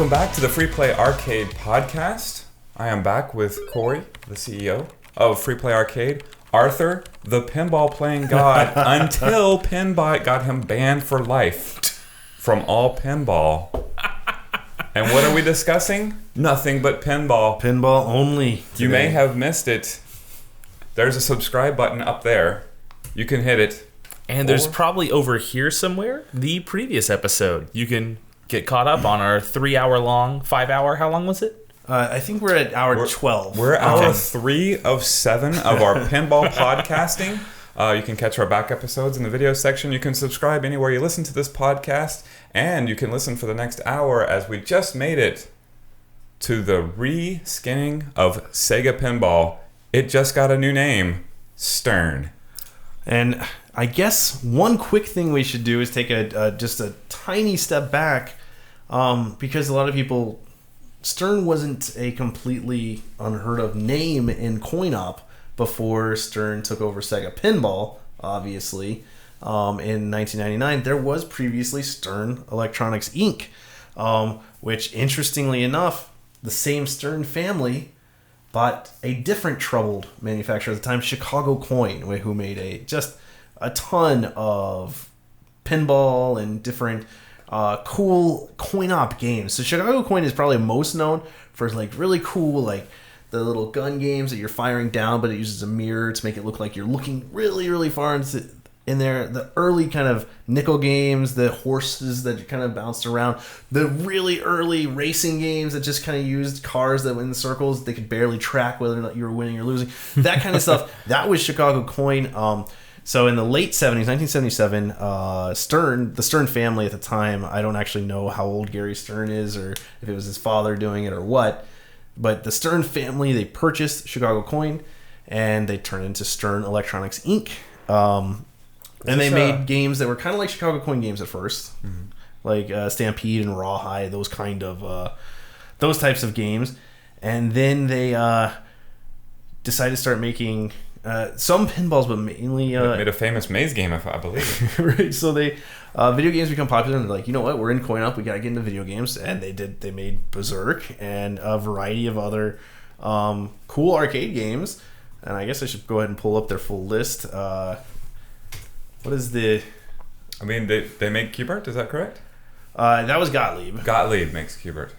Welcome back to the Free Play Arcade podcast. I am back with Corey, the CEO of Free Play Arcade, Arthur, the pinball playing god, until Pinbot got him banned for life from all pinball. And what are we discussing? Nothing but pinball. Pinball only. You may have missed it. There's a subscribe button up there. You can hit it. And there's probably over here somewhere the previous episode. You can get caught up on our 5 hour, how long was it? I think we're at hour 12. We're at hour 3 of 7 of our pinball podcasting. You can catch our back episodes in the video section. You can subscribe anywhere you listen to this podcast. And you can listen for the next hour as we just made it to the re-skinning of Sega Pinball. It just got a new name, Stern. And I guess one quick thing we should do is take just a tiny step back, because a lot of people, Stern wasn't a completely unheard of name in coin-op before Stern took over Sega Pinball, obviously. In 1999, there was previously Stern Electronics Inc., which, interestingly enough, the same Stern family bought a different troubled manufacturer at the time, Chicago Coin, who made just a ton of pinball and different cool coin-op games. So Chicago Coin is probably most known for like really cool, like the little gun games that you're firing down, but it uses a mirror to make it look like you're looking really, really far in there. The early kind of nickel games, the horses that kind of bounced around, the really early racing games that just kind of used cars that went in circles. They could barely track whether or not you were winning or losing. That kind of stuff. That was Chicago Coin. So in the late 70s, 1977, the Stern family at the time, I don't actually know how old Gary Stern is or if it was his father doing it or what, but the Stern family, they purchased Chicago Coin and they turned into Stern Electronics Inc. And they made games that were kind of like Chicago Coin games at first, like Stampede and Rawhide, those types of games. And then they decided to start making some pinballs, but mainly made a famous maze game, I believe. Right. So they video games become popular, and they're like, you know what, we're in coin up, we gotta get into video games, and they did. They made Berserk and a variety of other cool arcade games. And I guess I should go ahead and pull up their full list. What is the... I mean, they make Qbert, is that correct? That was Gottlieb. Gottlieb makes Qbert.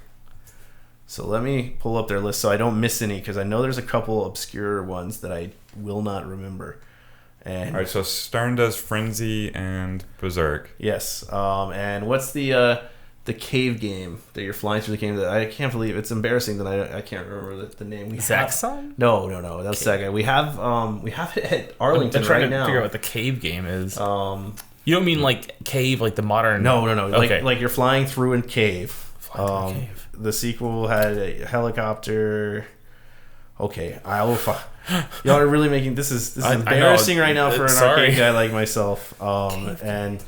So let me pull up their list so I don't miss any, because I know there's a couple obscure ones that I will not remember. And all right, so Stern does Frenzy and Berserk. Yes. And what's the cave game that you're flying through the game? That I can't believe it's embarrassing that I can't remember the name. Zaxxon? No, that's that guy. We have it at Arlington I'm trying right to now. figure out what the cave game is. You don't mean like cave, like the modern? No. Okay. Like you're flying through a cave. Flying through a cave. The sequel had a helicopter. Okay, y'all are really making this is embarrassing right now for an arcade guy like myself. And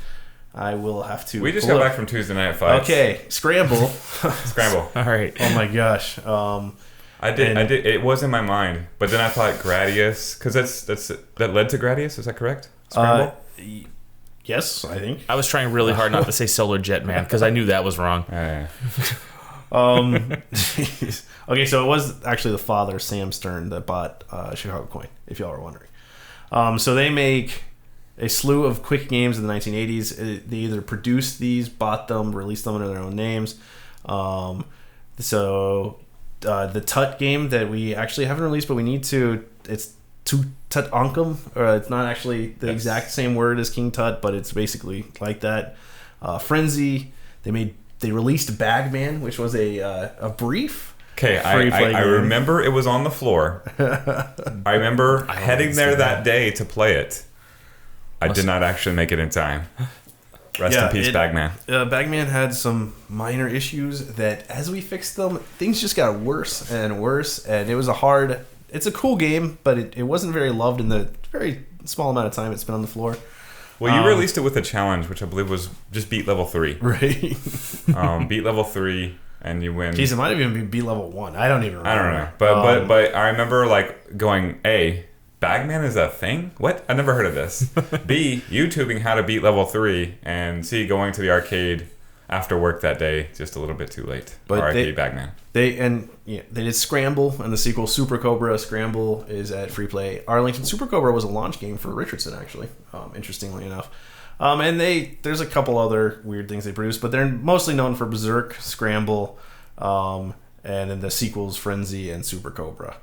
I will have to. We just got back from Tuesday Night Fights. Okay, Scramble. Scramble. All right. Oh my gosh. I did. It was in my mind, but then I thought Gradius, because that led to Gradius. Is that correct? Scramble. Yes, I think. I was trying really hard not to say Solar Jet Man because I knew that was wrong. Yeah. Okay, so it was actually the father, Sam Stern, that bought Chicago Coin, if y'all are wondering. So they make a slew of quick games in the 1980s. They either produced these, bought them, released them under their own names. So the Tut game that we actually haven't released, but we need to, it's Tut Onkum, or it's not actually the exact same word as King Tut, but it's basically like that. Frenzy, they released Bagman, which was a brief. Okay, I remember it was on the floor. I remember heading there that day to play it. I did not actually make it in time. Rest in peace, Bagman. Bagman had some minor issues that, as we fixed them, things just got worse and worse. And it was it's a cool game, but it wasn't very loved in the very small amount of time it's been on the floor. Well, you released it with a challenge, which I believe was just beat level 3. Right. Beat level 3, and you win. Jeez, it might have even been beat level 1. I don't even remember. I don't know. But I remember like going, A, Bagman is a thing? What? I've never heard of this. B, YouTubing how to beat level 3, and C, going to the arcade after work that day, just a little bit too late. But R.I.P. Bagman. They did Scramble, and the sequel Super Cobra. Scramble is at Free Play. Arlington. Super Cobra was a launch game for Richardson, actually, interestingly enough. And there's a couple other weird things they produced, but they're mostly known for Berserk, Scramble, and then the sequels Frenzy and Super Cobra.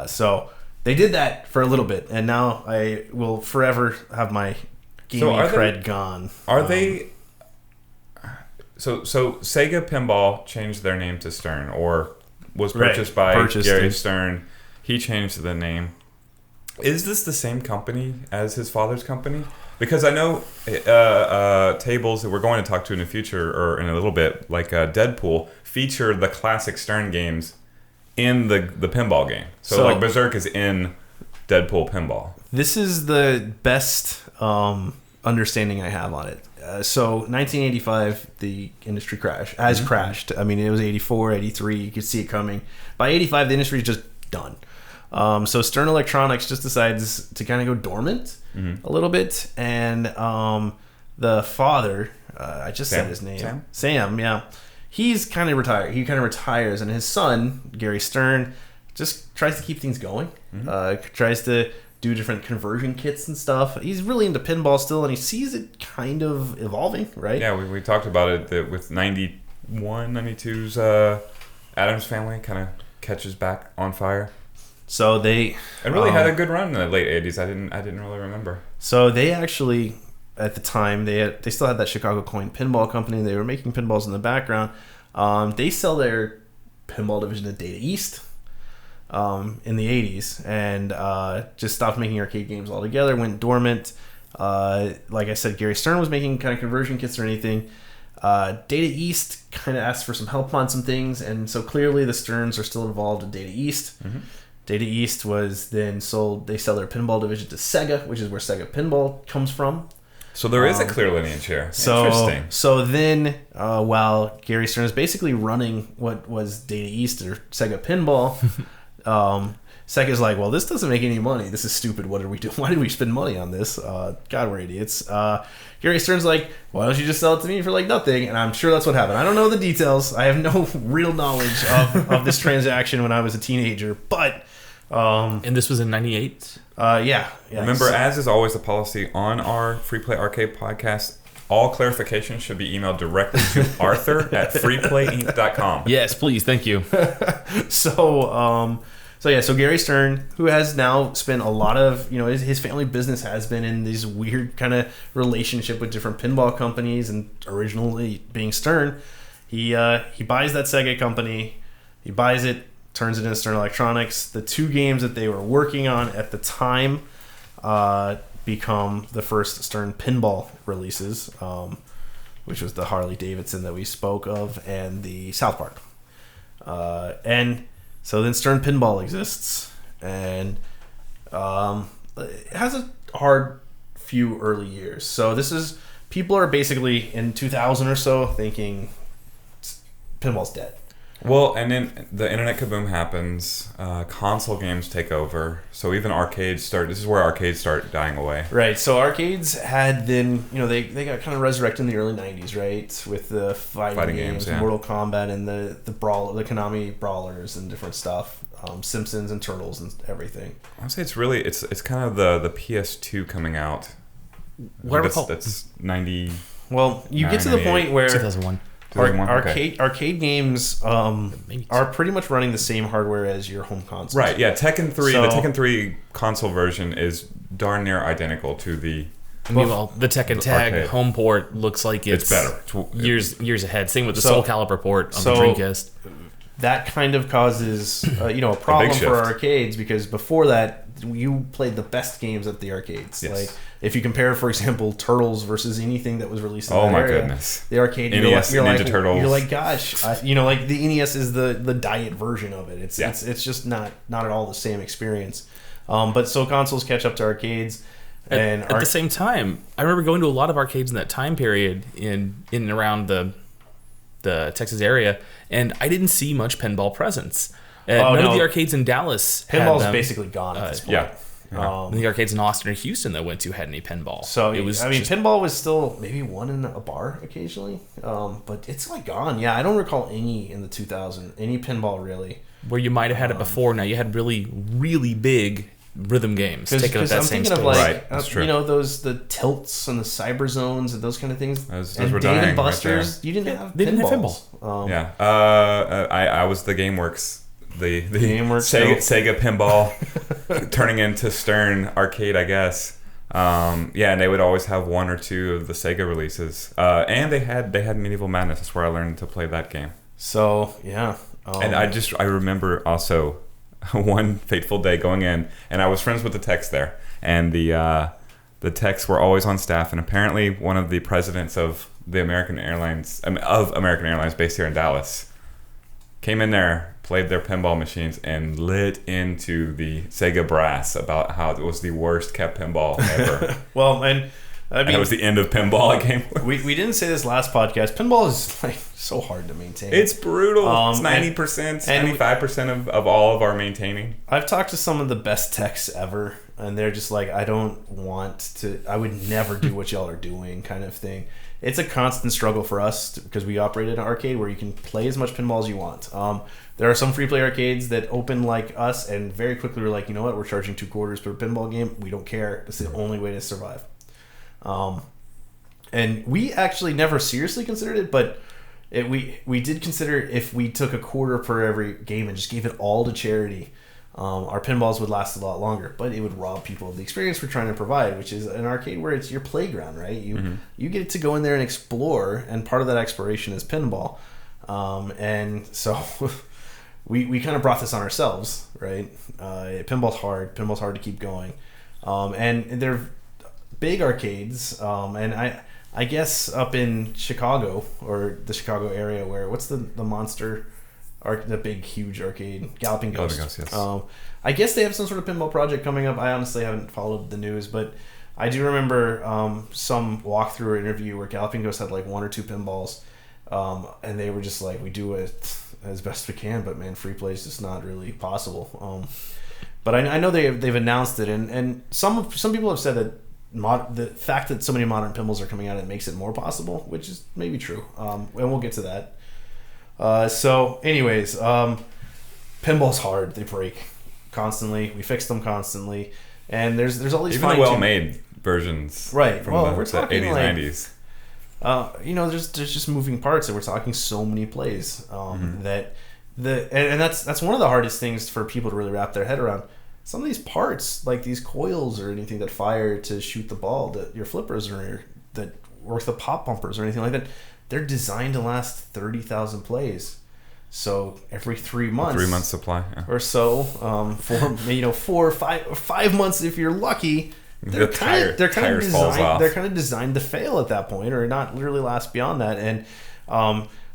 So they did that for a little bit, and now I will forever have my gaming cred gone. Are they... So Sega Pinball changed their name to Stern, or was purchased by Gary Stern. He changed the name. Is this the same company as his father's company? Because I know tables that we're going to talk to in the future, or in a little bit, like Deadpool, feature the classic Stern games in the pinball game. So like Berserk is in Deadpool Pinball. This is the best understanding I have on it. So 1985, the industry crashed. I mean, it was 84, 83. You could see it coming. By 85, the industry is just done. So Stern Electronics just decides to kind of go dormant a little bit. And the father, I just said his name. Sam, yeah. He's kind of retired. He kind of retires. And his son, Gary Stern, just tries to keep things going. Tries to do different conversion kits and stuff. He's really into pinball still, and he sees it kind of evolving, right? Yeah, we talked about it that with 91, 92's Addams Family kind of catches back on fire. So they really had a good run in the late 80s. I didn't really remember. So they actually, at the time, they still had that Chicago Coin Pinball Company. They were making pinballs in the background. They sell their pinball division to Data East in the 80s, and just stopped making arcade games altogether, went dormant. Like I said, Gary Stern was making kind of conversion kits or anything. Data East kind of asked for some help on some things, and so clearly the Sterns are still involved in Data East. Data East was then sold. They sell their pinball division to Sega, which is where Sega Pinball comes from. So there is a clear lineage here. Interesting. So then, while Gary Stern is basically running what was Data East or Sega Pinball, Sega's like, well, this doesn't make any money. This is stupid. What are we doing? Why did we spend money on this? God, we're idiots. Gary Stern's like, why don't you just sell it to me for like nothing? And I'm sure that's what happened. I don't know the details. I have no real knowledge of this transaction when I was a teenager. But and this was in 98? Yeah. Remember, as is always the policy on our Free Play Arcade podcast, all clarifications should be emailed directly to arthur@freeplayinc.com. Yes, please. Thank you. So Gary Stern, who has now spent a lot of, his family business has been in this weird kind of relationship with different pinball companies, and originally being Stern, he buys that Sega company, he buys it, turns it into Stern Electronics. The two games that they were working on at the time become the first Stern Pinball releases, which was the Harley Davidson that we spoke of and the South Park. And so then Stern Pinball exists, and it has a hard few early years. So people are basically in 2000 or so thinking pinball's dead. Well, and then the internet kaboom happens. Console games take over. So even arcades start. This is where arcades start dying away. Right. So arcades had then, they got kind of resurrected in the early 90s, right? With the fighting games, yeah. Mortal Kombat, and the Konami brawlers and different stuff. Simpsons and Turtles and everything. I'd say it's kind of the PS2 coming out. That's 90. Well, you get to the point where 2001. Arcade games are pretty much running the same hardware as your home console. Right, yeah. Tekken 3, the Tekken 3 console version is darn near identical to the... Well, the Tekken Tag home port looks like it's better. Years ahead. Same with the Soul Calibur port on the Dreamcast. That kind of causes a problem for arcades, because before that, you played the best games at the arcades. Yes. Like, if you compare, for example, Turtles versus anything that was released in that area, goodness, the arcade, NES, Turtles. You're like, gosh, like the NES is the diet version of it. It's just not at all the same experience. But so consoles catch up to arcades. And at the same time, I remember going to a lot of arcades in that time period in and around the Texas area, and I didn't see much pinball presence. None of the arcades in Dallas pinball's basically gone at this point. The arcades in Austin or Houston that went to had any pinball. So it was. pinball was still maybe one in a bar occasionally, but it's like gone. Yeah, I don't recall any in the 2000 any pinball really. Where you might have had it before. Now you had really, really big rhythm games taking up that same space. Right, that's true. The tilts and the cyber zones and those kind of things. Those and were Dave dying and Buster's, right you didn't have pinballs. They didn't have pinball. Yeah, I was the GameWorks, the GameWorks Sega pinball, turning into Stern arcade, I guess. And they would always have one or two of the Sega releases, and they had Medieval Madness. That's where I learned to play that game. So yeah, and I remember also one fateful day going in, and I was friends with the techs there, and the techs were always on staff, and apparently one of the presidents of American Airlines based here in Dallas came in there, played their pinball machines, and lit into the Sega brass about how it was the worst kept pinball ever. Well, and it was the end of pinball at GameWorks. We didn't say this last podcast. Pinball is like so hard to maintain. It's brutal. It's 90%, 95% of all of our maintaining. I've talked to some of the best techs ever, and they're just like, I would never do what y'all are doing, kind of thing. It's a constant struggle for us because we operate an arcade where you can play as much pinball as you want. There are some free play arcades that open like us, and very quickly we're like, you know what? We're charging $2 per pinball game. We don't care. It's the only way to survive. And we actually never seriously considered it, but we did consider if we took $0.25 per every game and just gave it all to charity, our pinballs would last a lot longer, but it would rob people of the experience we're trying to provide, which is an arcade where it's your playground, right? You get to go in there and explore, and part of that exploration is pinball. And so we kind of brought this on ourselves, right? Pinball's hard to keep going. And they're big arcades, and I guess up in Chicago or the Chicago area, what's the monster the big huge arcade, Galloping Ghost. Yes. I guess they have some sort of pinball project coming up. I honestly haven't followed the news, but I do remember some walkthrough or interview where Galloping Ghost had like one or two pinballs, and they were just like, we do it as best we can, but man, free play is just not really possible. But I know they've announced it, and some people have said that the fact that so many modern pinballs are coming out, it makes it more possible, which is maybe true. And we'll get to that. So anyways, pinball's hard. They break constantly. We fix them constantly. And there's all these even the well-made versions, right? From we're the talking 80s, like, 90s. There's just moving parts, and we're talking so many plays that and that's one of the hardest things for people to really wrap their head around. Some of these parts, like these coils or anything that fire to shoot the ball, that your flippers or that work the pop bumpers or anything like that, they're designed to last 30,000 plays. So every 3 months, 3 months supply or so, for 5 months if you're lucky. They're kind of designed to fail at that point, or not literally last beyond that. And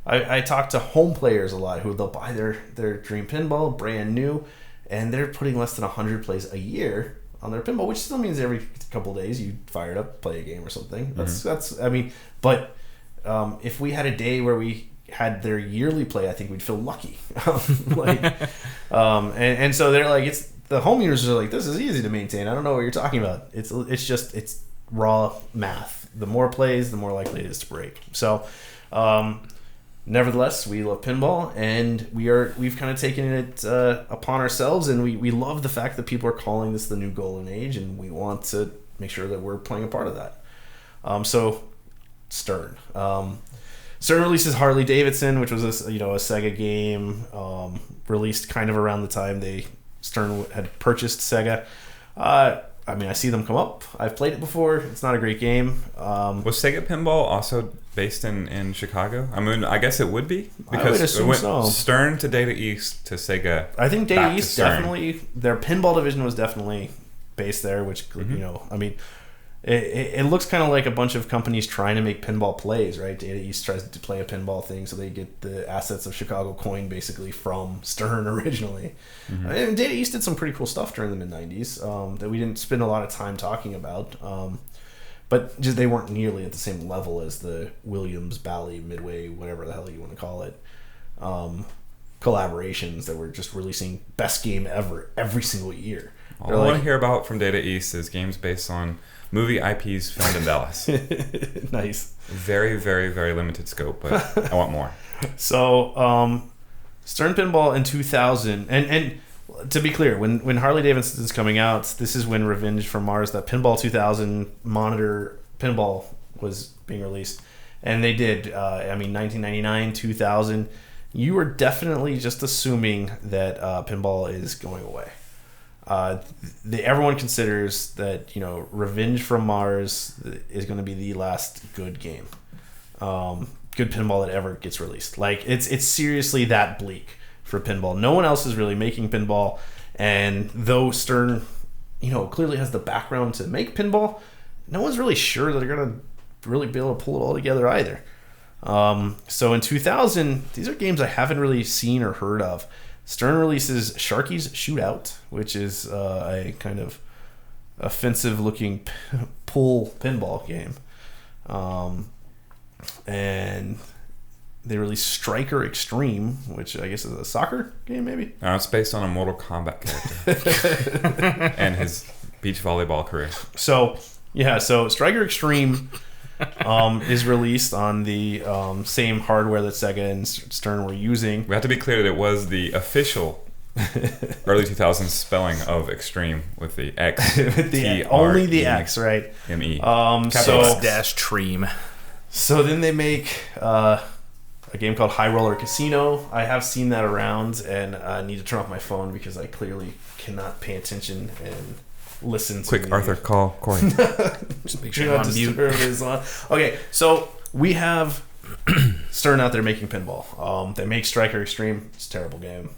I talk to home players a lot who they'll buy their dream pinball brand new, and they're putting less than 100 plays a year on their pinball, which still means every couple of days you fire it up, play a game or something. But if we had a day where we had their yearly play, I think we'd feel lucky. And so they're like, it's the home users are like, this is easy to maintain. I don't know what you're talking about. It's raw math. The more plays, the more likely it is to break. So, nevertheless, we love pinball, and we've kind of taken it upon ourselves, and we love the fact that people are calling this the new golden age, and we want to make sure that we're playing a part of that. So, Stern. Stern releases Harley Davidson, which was a Sega game released kind of around the time Stern had purchased Sega. I see them come up. I've played it before. It's not a great game. Was Sega Pinball also based in Chicago? I mean, I guess it would be, because I would assume it went so. Stern to Data East to Sega. I think Data East definitely, their pinball division was definitely based there, which it looks kind of like a bunch of companies trying to make pinball plays, right? Data East tries to play a pinball thing, so they get the assets of Chicago Coin basically from Stern originally. And Data East did some pretty cool stuff during the mid-90s that we didn't spend a lot of time talking about. But just they weren't nearly at the same level as the Williams, Bally, Midway, whatever the hell you want to call it, collaborations that were just releasing best game ever every single year. All I want to hear about from Data East is games based on movie IPs filmed in Dallas. Nice. Very, very, very limited scope, but I want more. So, Stern Pinball in 2000, and to be clear, when Harley Davidson's coming out, this is when Revenge from Mars, that Pinball 2000 monitor pinball was being released. And they did, 1999, 2000. You were definitely just assuming that pinball is going away. Everyone considers that, Revenge from Mars is going to be the last good game. Good pinball that ever gets released. Like, it's seriously that bleak for pinball. No one else is really making pinball, and though Stern, clearly has the background to make pinball, no one's really sure that they're gonna really be able to pull it all together either. So in 2000, these are games I haven't really seen or heard of. Stern releases Sharky's Shootout, which is a kind of offensive looking pool pinball game. And they released Striker Extreme, which I guess is a soccer game, maybe? No, it's based on a Mortal Kombat character and his beach volleyball career. So Striker Extreme is released on the same hardware that Sega and Stern were using. We have to be clear that it was the official early 2000s spelling of extreme with the X. Only the X, right? M-E. X-Tream. So then they make a game called High Roller Casino. I have seen that around, and I need to turn off my phone because I clearly cannot pay attention and listen to Quick, Arthur, call Corey. Just make sure you're on mute. Okay, so we have Stern out there making pinball. They make Striker Extreme. It's a terrible game.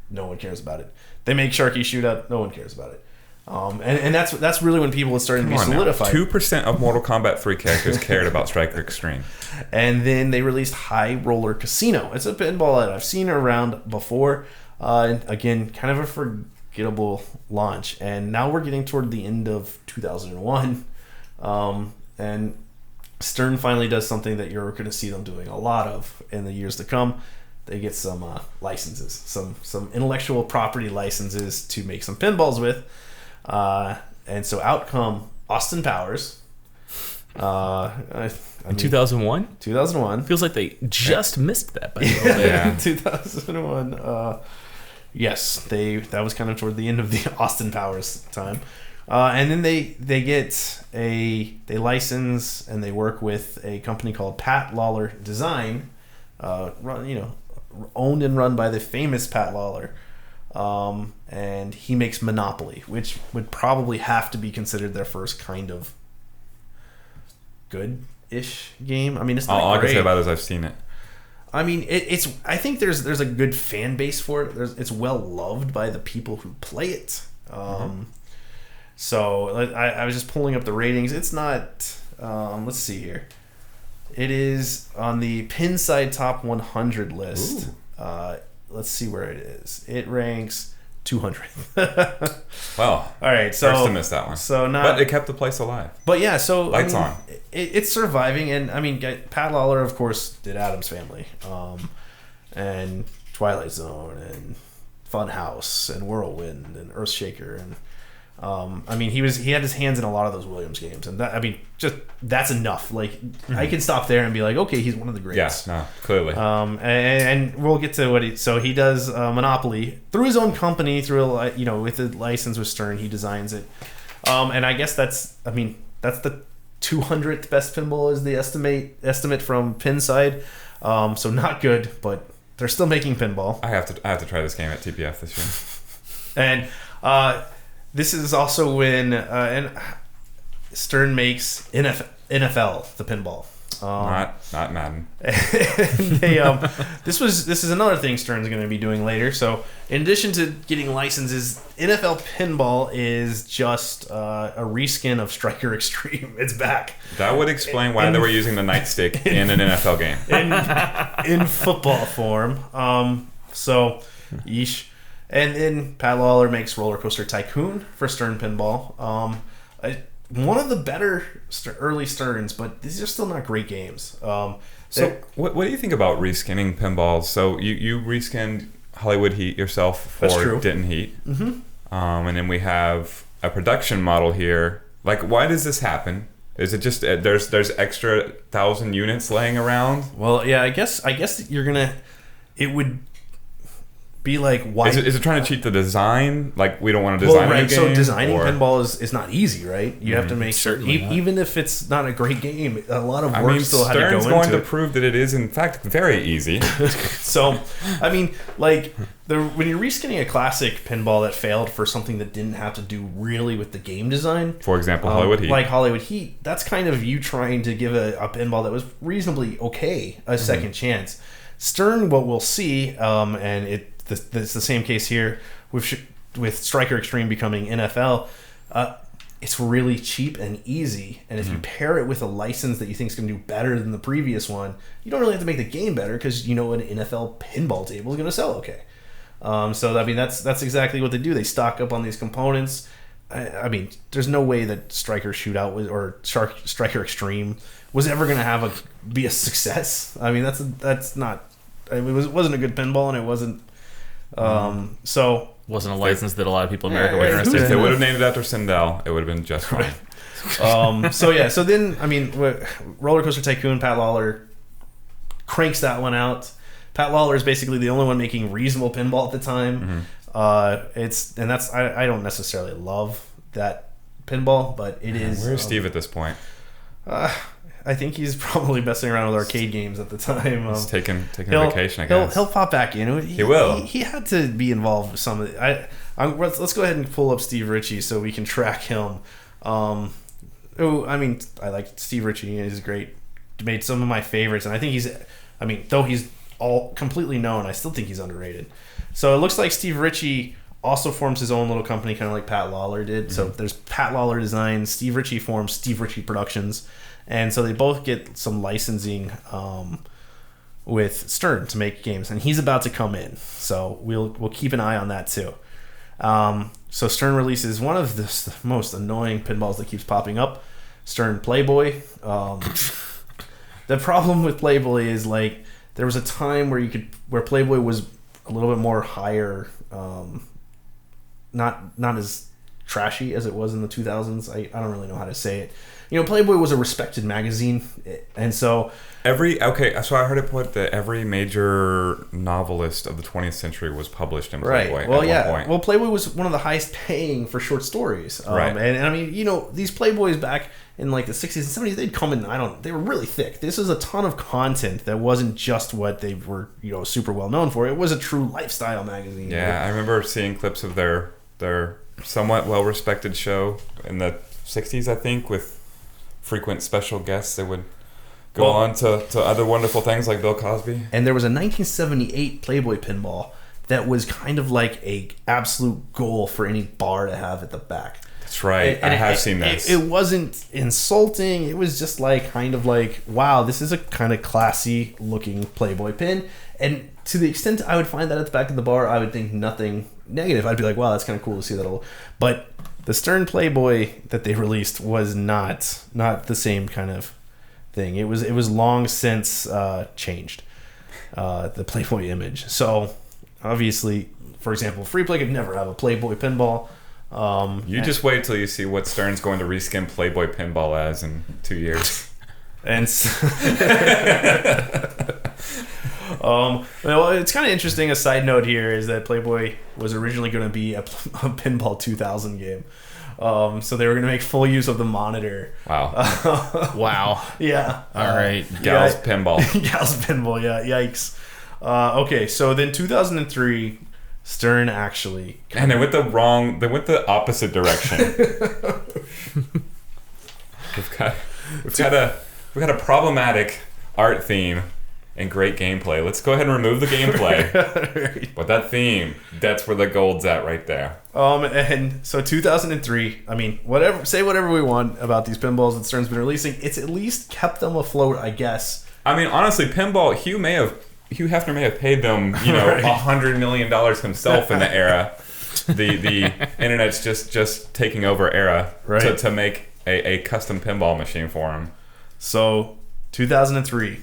No one cares about it. They make Sharky Shootout. No one cares about it. And that's really when people are starting to be solidified. 2% of Mortal Kombat 3 characters cared about Striker Extreme. And then they released High Roller Casino. It's a pinball that I've seen around before. Again, kind of a forgettable launch. And now we're getting toward the end of 2001. And Stern finally does something that you're going to see them doing a lot of in the years to come. They get some licenses, some intellectual property licenses to make some pinballs with. And so out come Austin Powers. In 2001? 2001. Feels like they just missed that by a little bit. Yeah. 2001. Yes, that was kind of toward the end of the Austin Powers time. And then they license and they work with a company called Pat Lawler Design, owned and run by the famous Pat Lawler. And he makes Monopoly, which would probably have to be considered their first kind of good-ish game. I mean, it's not all great. I can say about it is I've seen it. I mean, it's. I think there's a good fan base for it. It's well loved by the people who play it. So I was just pulling up the ratings. It's not. Let's see here. It is on the Pinside Top 100 list. Let's see where it is. It ranks 200. Well, all right. So first to miss that one. But it kept the place alive. But yeah, so lights on. It's surviving, and I mean, Pat Lawler, of course, did Addams Family, and Twilight Zone, and Funhouse, and Whirlwind, and Earthshaker, and I mean, he had his hands in a lot of those Williams games, and that, I mean, just that's enough. Like, I can stop there and be like, okay, he's one of the greats. Yeah, no, clearly. And we'll get to what he does Monopoly through his own company, with a license with Stern. He designs it, and I guess that's the 200th best pinball is the estimate from Pinside. So not good, but they're still making pinball. I have to try this game at TPF this year. And this is also when Stern makes NFL the pinball. Not Madden. This is another thing Stern's going to be doing later. So in addition to getting licenses, NFL Pinball is just a reskin of Striker Extreme. It's back. That would explain why they were using the nightstick in an NFL game. In football form. So, yeesh. And then Pat Lawler makes Roller Coaster Tycoon for Stern Pinball. One of the better early Sterns, but these are still not great games. So what do you think about reskinning pinballs? So you reskinned Hollywood Heat yourself for Denton Heat. Mm-hmm. And then we have a production model here. Like, why does this happen? Is it just there's extra 1,000 units laying around? Well, yeah, I guess you're gonna. It would be like, why is it trying to cheat the design? Like, we don't want to design a new game? So designing pinball is not easy, right? You have to make certainly even if it's not a great game, a lot of work still had to go into it. Stern's going to prove that it is in fact very easy. So, I mean, like when you're reskinning a classic pinball that failed for something that didn't have to do really with the game design, for example, Hollywood Heat. Like Hollywood Heat, that's kind of you trying to give a pinball that was reasonably okay a second chance. Stern, what we'll see, and it's the same case here with Striker Extreme becoming NFL. It's really cheap and easy, and if you pair it with a license that you think is going to do better than the previous one, you don't really have to make the game better because you know an NFL pinball table is going to sell okay. So I mean that's exactly what they do. They stock up on these components. I mean, there's no way that Striker Shootout or Striker Extreme was ever going to be a success. I mean, that's not. I mean, it wasn't a good pinball, and it wasn't. So wasn't a license that a lot of people in America were interested If in. they would have named it after Sindel, it would have been just fine. So then I mean, Roller Coaster Tycoon, Pat Lawler cranks that one out. Pat Lawler is basically the only one making reasonable pinball at the time. I don't necessarily love that pinball, but it is. Where's Steve at this point? I think he's probably messing around with arcade games at the time. He's taking a vacation, I guess. He'll pop back in. He will. He had to be involved with some of it. Let's go ahead and pull up Steve Ritchie so we can track him. I mean, I like Steve Ritchie. He's great. Made some of my favorites, and I think though he's all completely known, I still think he's underrated. So it looks like Steve Ritchie also forms his own little company, kind of like Pat Lawler did. So there's Pat Lawler Designs, Steve Ritchie forms Steve Ritchie Productions. And so they both get some licensing with Stern to make games, and he's about to come in. So we'll keep an eye on that too. So Stern releases one of the most annoying pinballs that keeps popping up, Stern Playboy. The problem with Playboy is like there was a time where Playboy was a little bit more higher, not as trashy as it was in the 2000s. I don't really know how to say it. You know, Playboy was a respected magazine, and so so I heard it put that every major novelist of the 20th century was published in Playboy. Right. Well, at one point. Well, Playboy was one of the highest paying for short stories. Right. And I mean, you know, these Playboys back in like the 60s and 70s, they'd come in. They were really thick. This was a ton of content that wasn't just what they were, you know, super well known for. It was a true lifestyle magazine. Yeah, I remember seeing clips of their somewhat well respected show in the 60s, I think, with frequent special guests that would go on to other wonderful things like Bill Cosby. And there was a 1978 Playboy pinball that was kind of like a absolute goal for any bar to have at the back. That's right. I have seen this. It wasn't insulting. It was just like kind of like, wow, this is a kind of classy looking Playboy pin. And to the extent I would find that at the back of the bar, I would think nothing negative. I'd be like, wow, that's kind of cool to see that. But the Stern Playboy that they released was not the same kind of thing. It was long since changed, the Playboy image. So obviously, for example, Free Play could never have a Playboy pinball. You just wait till you see what Stern's going to reskin Playboy pinball as in 2 years. And well, it's kind of interesting. A side note here is that Playboy was originally going to be a Pinball 2000 game. So they were going to make full use of the monitor. Wow. Wow. Yeah. All right. Gals Pinball. Gals Pinball, yeah. Yikes. Okay, so then 2003, Stern actually... And they went the opposite direction. We've got a problematic art theme and great gameplay. Let's go ahead and remove the gameplay. But that theme, that's where the gold's at right there. And so 2003, I mean, say whatever we want about these pinballs that Stern's been releasing, it's at least kept them afloat, I guess. I mean, honestly, pinball, Hugh Hefner may have paid them, $100 million himself in the era. The internet's just taking over era to make a custom pinball machine for him. So 2003,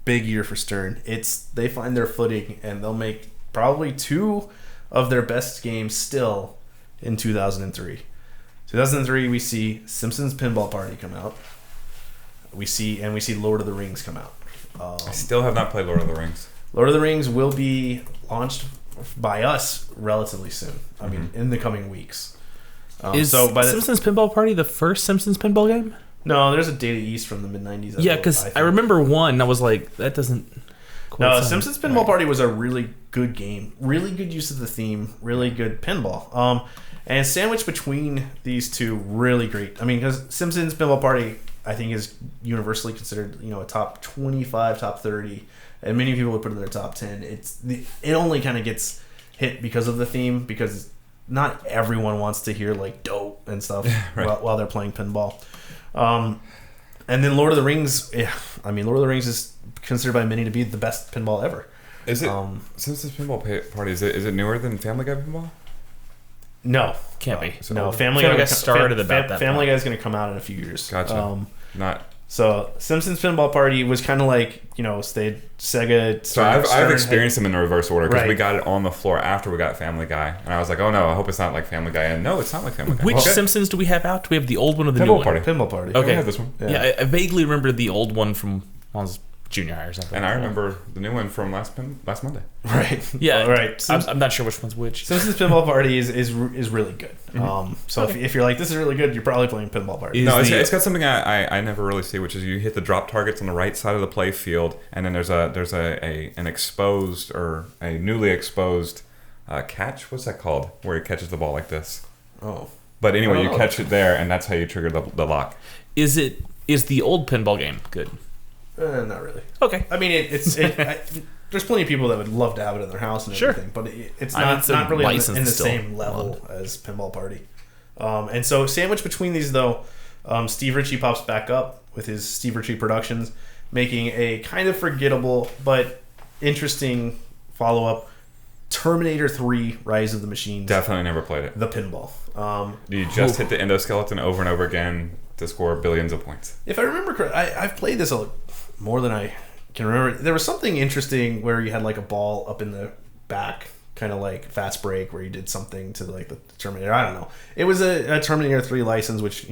big year for Stern. They find their footing and they'll make probably two of their best games still in 2003. 2003, we see Simpsons Pinball Party come out. We see Lord of the Rings come out. I still have not played Lord of the Rings. Lord of the Rings will be launched by us relatively soon. I mean, in the coming weeks. Is Simpsons Pinball Party the first Simpsons pinball game? No, there's a Data East from the mid-90s. Yeah, because I remember one. I was like, that doesn't... No, Simpsons Pinball Party was a really good game. Really good use of the theme. Really good pinball. And sandwiched between these two, really great. I mean, because Simpsons Pinball Party, I think, is universally considered, a top 25, top 30, and many people would put it in their top 10. It only kind of gets hit because of the theme, because not everyone wants to hear like dope and stuff right. while they're playing pinball. And then Lord of the Rings, Lord of the Rings is considered by many to be the best pinball ever. Is it Simpsons Pinball Party? Is it newer than Family Guy Pinball? No, can't be. No, Family Guy started about that. Family Guy is going to come out in a few years. Gotcha. So Simpsons Pinball Party was kind of like Sega. So I've experienced them in the reverse order, because we got it on the floor after we got Family Guy, and I was like, oh no, I hope it's not like Family Guy. And no, it's not like Family Guy. Which Simpsons do we have out? Do we have the old one or the new one? Pinball Party. Okay, we have this one. Yeah, I vaguely remember the old one from when I was junior high or something. And I remember the new one from last Monday. Right. Yeah. Right. I'm not sure which one's which. Simpsons Pinball Party is really good. So if you're like, this is really good, you're probably playing Pinball Party. It's got something I never really see, which is you hit the drop targets on the right side of the play field, and then there's an exposed or a newly exposed catch. What's that called? Where it catches the ball like this. Oh. But anyway, you catch it there, and that's how you trigger the lock. Is the old pinball game good? Not really. Okay. I mean, there's plenty of people that would love to have it in their house and everything, but it's not really in the same level as Pinball Party. And so, sandwiched between these, though, Steve Ritchie pops back up with his Steve Ritchie Productions, making a kind of forgettable but interesting follow-up, Terminator 3: Rise of the Machines. Definitely never played it. The pinball. You just hit the endoskeleton over and over again to score billions of points. If I remember correctly, I've played this more than I can remember. There was something interesting where you had like a ball up in the back, kind of like fast break, where you did something to like the Terminator. I don't know. It was a Terminator 3 license, which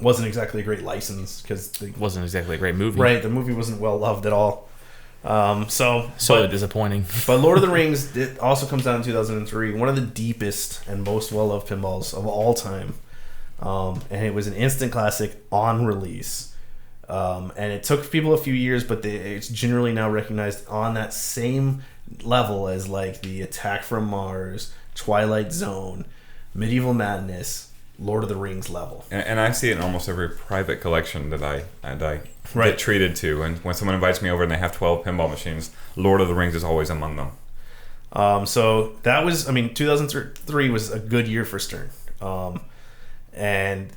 wasn't exactly a great license, because it wasn't exactly a great movie. Right, the movie wasn't well loved at all. So disappointing. But Lord of the Rings also comes out in 2003. One of the deepest and most well loved pinballs of all time. And it was an instant classic on release. And it took people a few years, but it's generally now recognized on that same level as like the Attack from Mars, Twilight Zone, Medieval Madness, Lord of the Rings level. And I see it in almost every private collection that I get treated to. And when someone invites me over and they have 12 pinball machines, Lord of the Rings is always among them. So that was, 2003 was a good year for Stern. And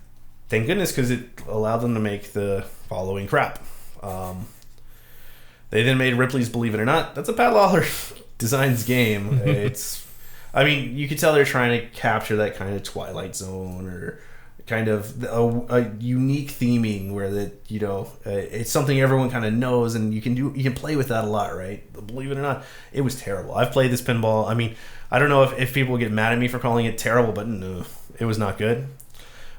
thank goodness, because it allowed them to make the following crap. They then made Ripley's Believe It or Not. That's a Pat Lawler designs game. You could tell they're trying to capture that kind of Twilight Zone, or kind of a unique theming where it's something everyone kind of knows, and you can play with that a lot, right? Believe it or not, it was terrible. I've played this pinball. I don't know if people get mad at me for calling it terrible, but no, it was not good.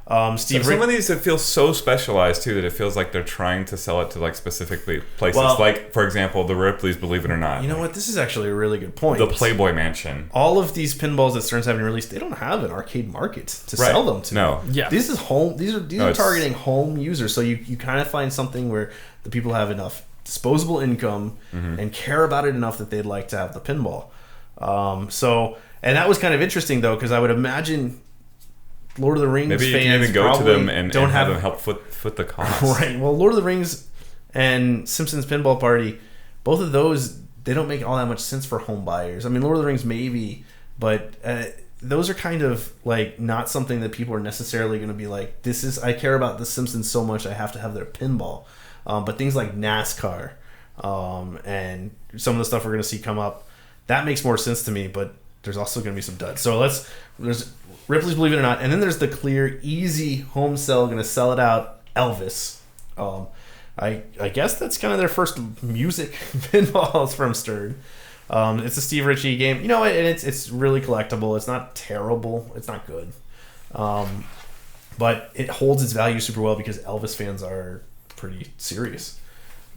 Some of these, it feels so specialized too that it feels like they're trying to sell it to like specifically places, like for example the Ripley's Believe It or Not. You know what? This is actually a really good point. The Playboy Mansion. All of these pinballs that Stern's having released, they don't have an arcade market to sell them to. No. Yeah. This is home. These are targeting home users. So you kind of find something where the people have enough disposable income and care about it enough that they'd like to have the pinball. And that was kind of interesting though, because I would imagine Lord of the Rings maybe you fans can even go to them and don't have them help foot the cost. Right. Well, Lord of the Rings and Simpsons Pinball Party, both of those, they don't make all that much sense for home buyers. Lord of the Rings maybe, but those are kind of like not something that people are necessarily going to be like, I care about the Simpsons so much I have to have their pinball. But things like NASCAR and some of the stuff we're going to see come up, that makes more sense to me, but there's also going to be some duds. So there's Ripley's Believe It or Not, and then there's the clear, easy home sell, going to sell it out, Elvis. I guess that's kind of their first music pinballs from Stern. It's a Steve Ritchie game, and it's really collectible. It's not terrible. It's not good, but it holds its value super well because Elvis fans are pretty serious.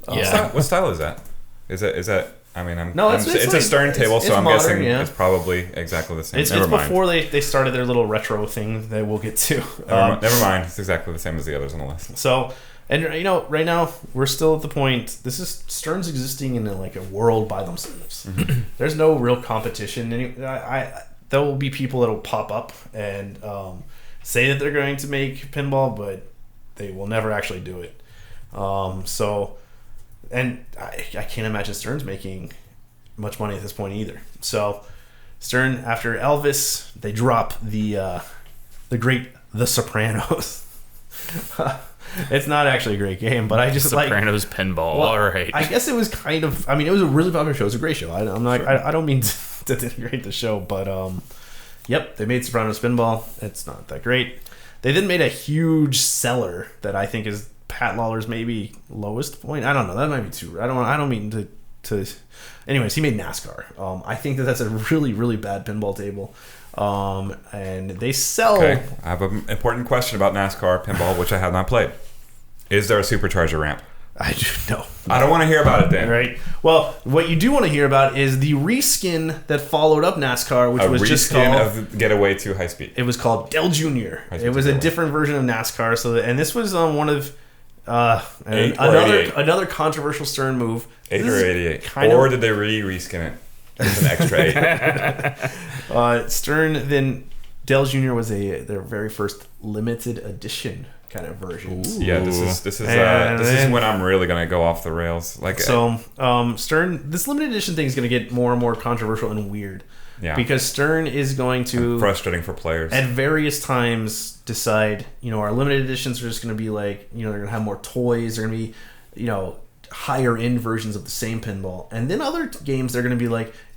What style is that? Is that? I mean, it's a Stern table, so I'm modern, guessing it's probably exactly the same. It's before they started their little retro thing that we'll get to. Never mind. It's exactly the same as the others on the list. So, and right now we're still at the point. This is Stern's existing in a world by themselves. Mm-hmm. There's no real competition. There will be people that will pop up and say that they're going to make pinball, but they will never actually do it. And I can't imagine Stern's making much money at this point either. So Stern, after Elvis, they drop the great The Sopranos. It's not actually a great game, but I just Sopranos pinball. All right. I guess it was kind of. I mean, it was a really popular show. It was a great show. I don't mean to denigrate the show, but yep, they made Sopranos pinball. It's not that great. They then made a huge seller that I think is Pat Lawler's maybe lowest point. I don't know. That might be too. I don't mean to. Anyways, he made NASCAR. I think that's a really, really bad pinball table. And they sell. Okay, I have an important question about NASCAR pinball, which I have not played. Is there a supercharger ramp? I do know. I don't want to hear about it then. Right. Well, what you do want to hear about is the reskin that followed up NASCAR, which was just called of Getaway to High Speed. It was called Dell Jr. It was a different version of NASCAR. So, and this was one of another controversial Stern move. 8 or 88. Or did they reskin it with an extra 8? Stern then Dell Jr. was their very first limited edition kind of version. Ooh. Yeah, this is when I'm really gonna go off the rails. Stern, this limited edition thing is gonna get more and more controversial and weird. Yeah. Because Stern is going to and frustrating for players at various times decide, our limited editions are just gonna be they're gonna have more toys, they're gonna be, higher end versions of the same pinball, and then other games they're gonna be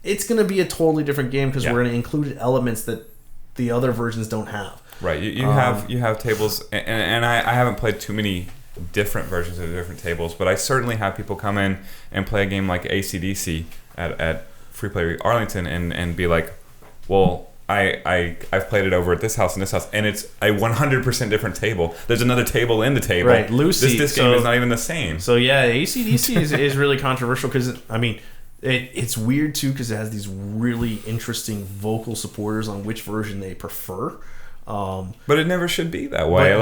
it's gonna be a totally different game because we're gonna include elements that the other versions don't have. Right. You have tables, and I haven't played too many different versions of different tables, but I certainly have people come in and play a game like AC/DC at Free Play Arlington and be like, well, I've played it over at this house and this house, and it's a 100% different table. There's another table in the table. Right, Lucy. This game is not even the same. So yeah, AC/DC is really controversial because it's weird too because it has these really interesting vocal supporters on which version they prefer. But it never should be that way.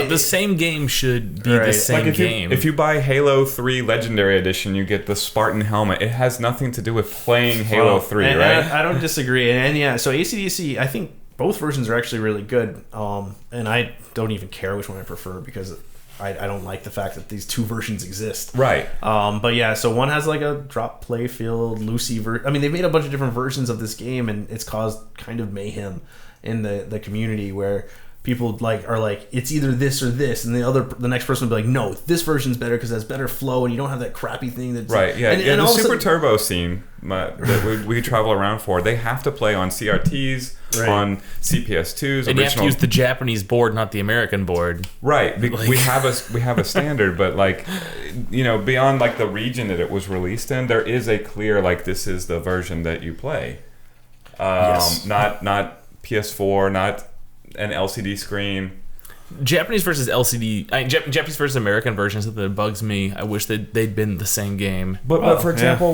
The same game should be the same game. If you buy Halo 3 Legendary Edition, you get the Spartan helmet. It has nothing to do with playing Halo 3, right? I don't disagree. So AC/DC, I think both versions are actually really good. And I don't even care which one I prefer because I don't like the fact that these two versions exist. Right. But yeah, so one has a drop play field, Lucy they've made a bunch of different versions of this game, and it's caused kind of mayhem in the community where people are it's either this or this, and the next person will be like, no, this version's better because it has better flow and you don't have that crappy thing that's right. Yeah, and the Super Turbo scene that we travel around for, they have to play on CRTs, on CPS2s, and you have to use the Japanese board, not the American board. Right. We have a standard, but beyond the region that it was released in, there is a clear this is the version that you play. Yes. Not PS4, not an LCD screen. Japanese versus LCD, Japanese versus American versions that bugs me. I wish that they'd been the same game. But for example,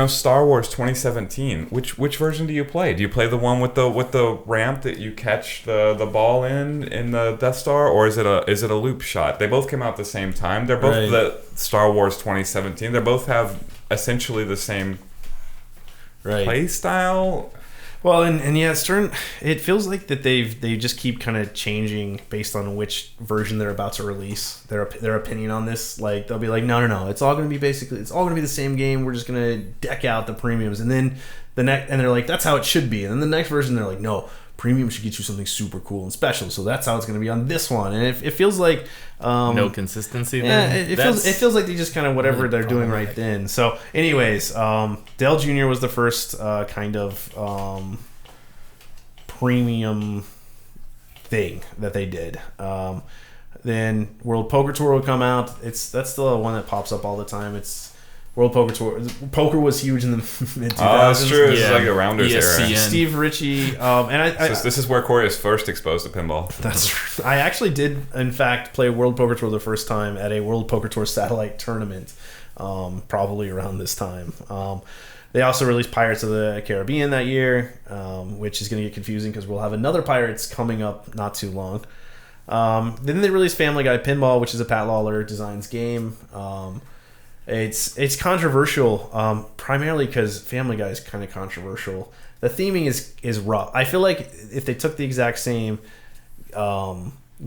Star Wars 2017, which version do you play? Do you play the one with the ramp that you catch the ball in the Death Star, or is it a loop shot? They both came out at the same time. They're both the Star Wars 2017. They both have essentially the same play style. Well, and yeah, Stern, it feels like that they just keep kind of changing based on which version they're about to release their opinion on this. They'll be like, no, it's all going to be the same game. We're just going to deck out the premiums, and then and they're like, that's how it should be. And then the next version, they're like, no, premium should get you something super cool and special. So that's how it's going to be on this one. And it feels like no consistency. Yeah, it feels like they just kind of whatever they're doing right then. So, anyways, Dell Jr. was the first kind of premium thing that they did. Then World Poker Tour will come out. That's still one that pops up all the time. It's World Poker Tour. Poker was huge in the mid 2000s. Oh, that's true. This is like a Rounders ESCN. era. Steve Ritchie, This is where Corey is first exposed to pinball. That's true. I actually did, in fact, play World Poker Tour the first time at a World Poker Tour satellite tournament, probably around this time. They also released Pirates of the Caribbean that year, which is going to get confusing because we'll have another Pirates coming up not too long. Then they released Family Guy Pinball, which is a Pat Lawler designs game. It's controversial, primarily because Family Guy is kind of controversial. The theming is rough. I feel like if they took the exact same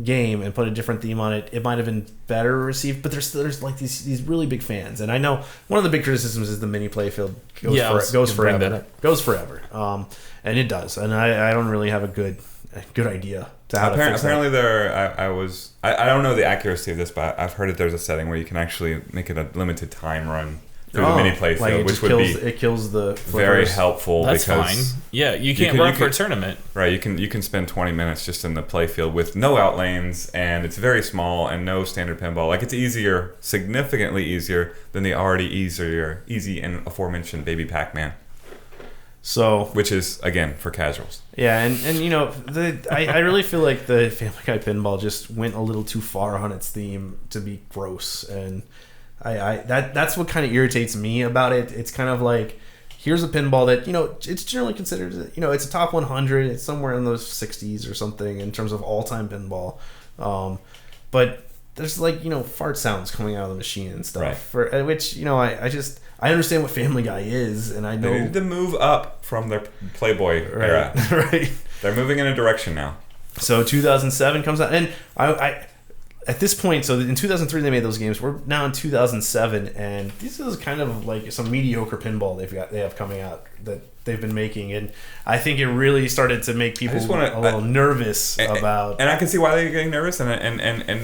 game and put a different theme on it, it might have been better received. But there's like these really big fans, and I know one of the big criticisms is the mini playfield goes forever, and it does. And I don't really have a good idea. Apparently I don't know the accuracy of this, but I've heard that there's a setting where you can actually make it a limited time run through the mini playfield, which would be kills the very helpful. That's because fine. Yeah, you can't run for a tournament. Right, you can spend 20 minutes just in the playfield with no out lanes, and it's very small and no standard pinball. Like, it's easier, significantly easier than the already easy and aforementioned Baby Pac-Man. So, which is again for casuals. Yeah, and you know, I really feel like the Family Guy Pinball just went a little too far on its theme to be gross, and that's what kind of irritates me about it. It's kind of like, here's a pinball that, you know, it's generally considered, you know, it's a top 100. It's somewhere in those 60s or something in terms of all-time pinball, but there's like, you know, fart sounds coming out of the machine and stuff. Right. For which, you know, I understand what Family Guy is, and I know they need to move up from their Playboy era. Right. They're moving in a direction now. So 2007 comes out, and I at this point, so in 2003 they made those games. We're now in 2007, and this is kind of like some mediocre pinball they have coming out that they've been making, and I think it really started to make people a little nervous about. And I can see why they're getting nervous. And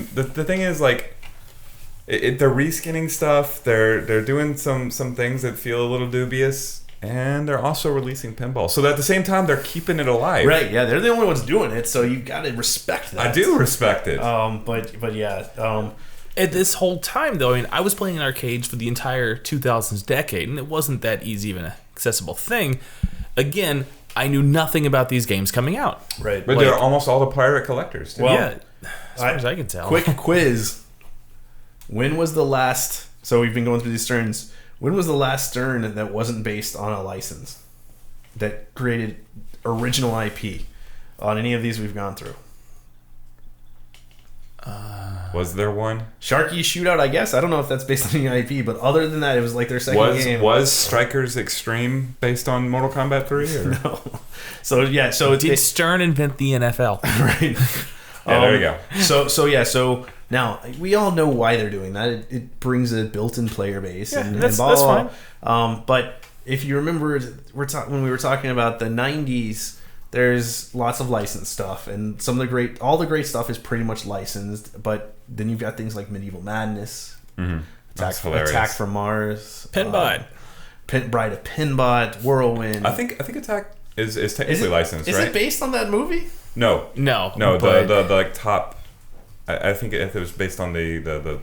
the thing is, like, they're reskinning stuff. They're doing some things that feel a little dubious. And they're also releasing pinball. So at the same time, they're keeping it alive. Right, yeah. They're the only ones doing it, so you got to respect that. I do respect it. But yeah. At this whole time, though, I mean, I was playing in arcades for the entire 2000s decade, and it wasn't that easy of an accessible thing. Again, I knew nothing about these games coming out. Right. But they're almost all the pirate collectors, too. Well, yeah, as far as I can tell. Quick quiz. When was the last... So we've been going through these Sterns... When was the last Stern that wasn't based on a license that created original IP on any of these we've gone through? Was there one? Sharky Shootout, I guess. I don't know if that's based on any IP, but other than that, it was like their second game. Was Strikers Extreme based on Mortal Kombat 3? Or? No. So yeah. So did Stern invent the NFL? Right. Yeah, there you go. So now we all know why they're doing that. It brings a built-in player base, and that's fine. But if you remember, when we were talking about the '90s, there's lots of licensed stuff, and all the great stuff is pretty much licensed. But then you've got things like Medieval Madness, Attack from Mars, Pinbot, Bride of Pinbot, Whirlwind. I think Attack is technically licensed, right? Is it based on that movie? No. But the like top. I think it was based on the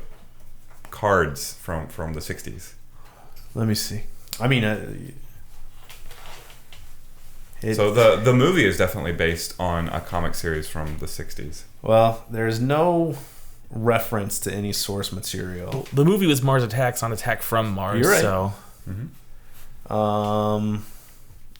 cards from the 60s. Let me see. I mean, so the movie is definitely based on a comic series from the 60s. Well, there's no reference to any source material. Well, the movie was Mars Attacks on Attack from Mars. You're right. So. Mm-hmm.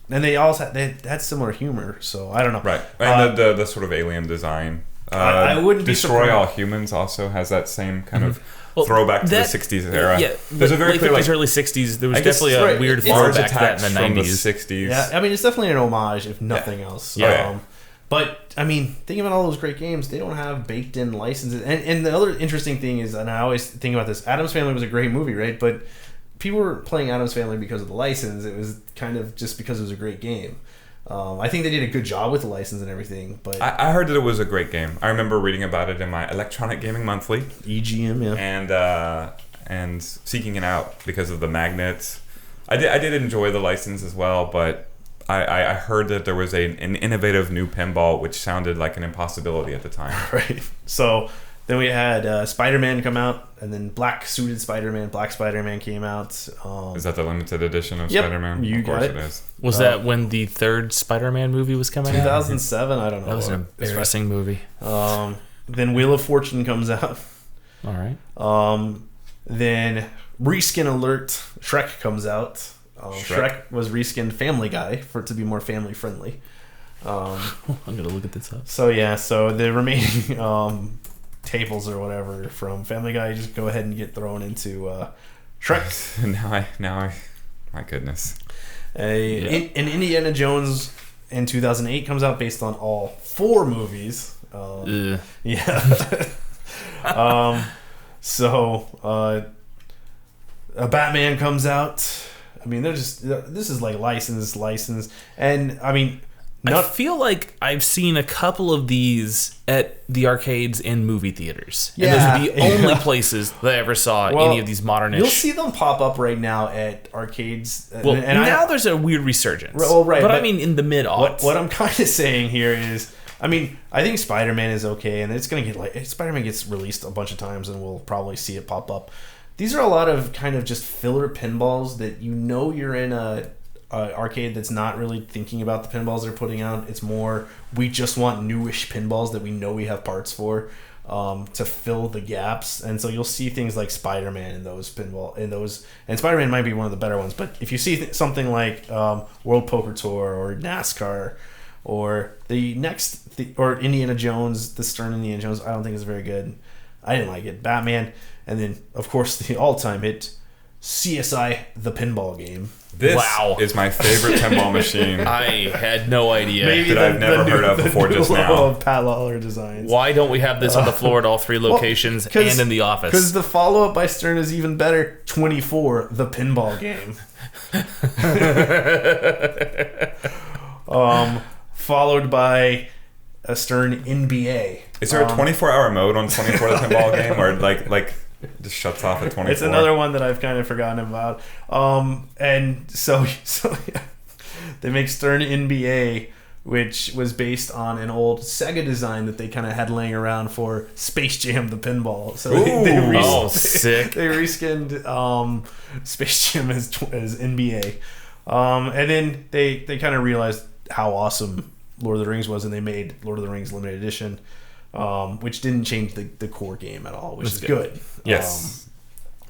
And they had similar humor, so I don't know. Right, and the sort of alien design. I wouldn't Destroy be All Humans also has that same kind of throwback to the 60s era. Yeah, there's a very late clear 50s, early 60s. There was definitely a weird Mars throwback to that in the 90s. From the 60s. Yeah, I mean, it's definitely an homage, if nothing else. Yeah. But, I mean, think about all those great games. They don't have baked-in licenses. And the other interesting thing is, and I always think about this, Addams Family was a great movie, right? But people were playing Addams Family because of the license. It was kind of just because it was a great game. I think they did a good job with the license and everything, but I heard that it was a great game. I remember reading about it in my Electronic Gaming Monthly, EGM, yeah, and seeking it out because of the magnets. I did enjoy the license as well, but I heard that there was an innovative new pinball which sounded like an impossibility at the time. Right. So Then we had Spider-Man come out, and then Black Spider-Man came out. Is that the limited edition of Yep, Spider-Man? you Of course got it it. is. Was that when the third Spider-Man movie was coming out? 2007, I don't know. That was an embarrassing movie. Then Wheel of Fortune comes out. All right. Then Reskin Alert, Shrek comes out. Shrek was reskinned Family Guy to be more family friendly. I'm gonna look at this up. So the remaining tables or whatever from Family Guy just go ahead and get thrown into Shrek. now I my goodness. And Indiana Jones in 2008 comes out based on all 4 movies. Yeah. A Batman comes out. I mean, this is like license, and I mean, I feel like I've seen a couple of these at the arcades and movie theaters. Yeah, and those are the only places that I ever saw any of these modernish. You'll see them pop up right now at arcades. Well, now there's a weird resurgence. Well, right, but I mean, in the mid-aughts. What I'm kind of saying here is, I mean, I think Spider-Man is okay, and it's gonna get Spider-Man gets released a bunch of times, and we'll probably see it pop up. These are a lot of kind of just filler pinballs that you're in a arcade that's not really thinking about the pinballs they're putting out. It's more, we just want newish pinballs that we know we have parts for to fill the gaps. And so you'll see things like Spider-Man in those and Spider-Man might be one of the better ones. But if you see something like World Poker Tour or NASCAR or or Indiana Jones, the Stern Indiana Jones, I don't think is very good. I didn't like it. Batman, and then of course the all-time hit CSI: The Pinball Game. This is my favorite pinball machine. I had no idea. That I've never heard of before just now. Of Pat Lawler Designs. Why don't we have this on the floor at all 3 locations and in the office? Because the follow-up by Stern is even better. 24, The Pinball Game. Followed by a Stern NBA. Is there a 24-hour mode on 24 the pinball game, or like just shuts off at 24? It's another one that I've kind of forgotten about. And so yeah, they make Stern NBA, which was based on an old Sega design that they kind of had laying around for Space Jam: The Pinball. So sick. They reskinned Space Jam as NBA, and then they kind of realized how awesome Lord of the Rings was, and they made Lord of the Rings Limited Edition, which didn't change the core game at all, which is good. Yes.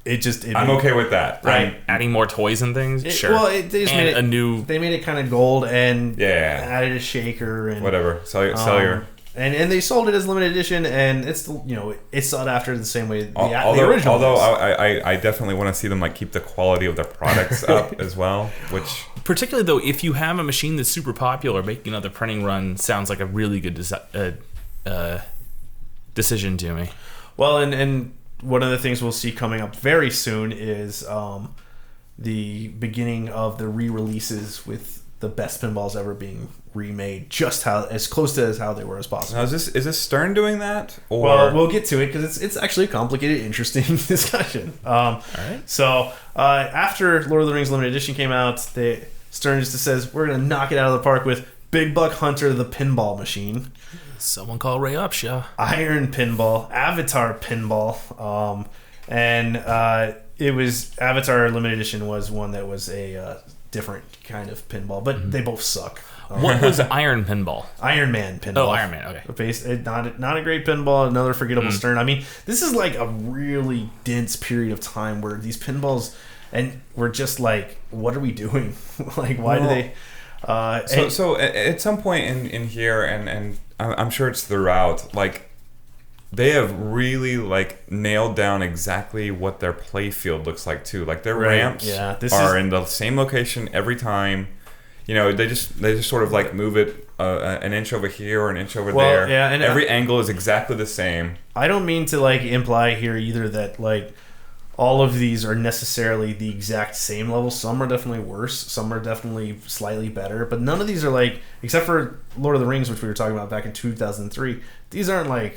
I'm okay with that. Right. Adding more toys and things? Sure. Well, they just made it they made it kind of gold and added a shaker and whatever. Sell your and they sold it as limited edition, and it's it's sought after the same way the original. Although I definitely want to see them keep the quality of their products up as well, which particularly though if you have a machine that's super popular, making another printing run sounds like a really good decision to me. Well, and one of the things we'll see coming up very soon is the beginning of the re-releases with the best pinballs ever being remade, just as close to how they were as possible. Now, is this Stern doing that? Or? Well, we'll get to it because it's actually a complicated, interesting discussion. All right. So after Lord of the Rings Limited Edition came out, Stern just says we're going to knock it out of the park with Big Buck Hunter, the pinball machine. Someone call Ray Upshaw. Iron Pinball, Avatar Pinball, and it was Avatar Limited Edition was one that was a different kind of pinball, but they both suck. What was Iron Pinball? Iron Man Pinball. Oh, Iron Man. Okay. Not a great pinball. Another forgettable Stern. I mean, this is like a really dense period of time where these pinballs, and we're just like, what are we doing? Why do they? So at some point in here, and I'm sure it's throughout, they have really nailed down exactly what their play field looks like too. Their ramps are in the same location every time. They just sort of move it an inch over here or an inch over there. Yeah, and every angle is exactly the same. I don't mean to imply here either that all of these are necessarily the exact same level. Some are definitely worse. Some are definitely slightly better. But none of these are except for Lord of the Rings, which we were talking about back in 2003. These aren't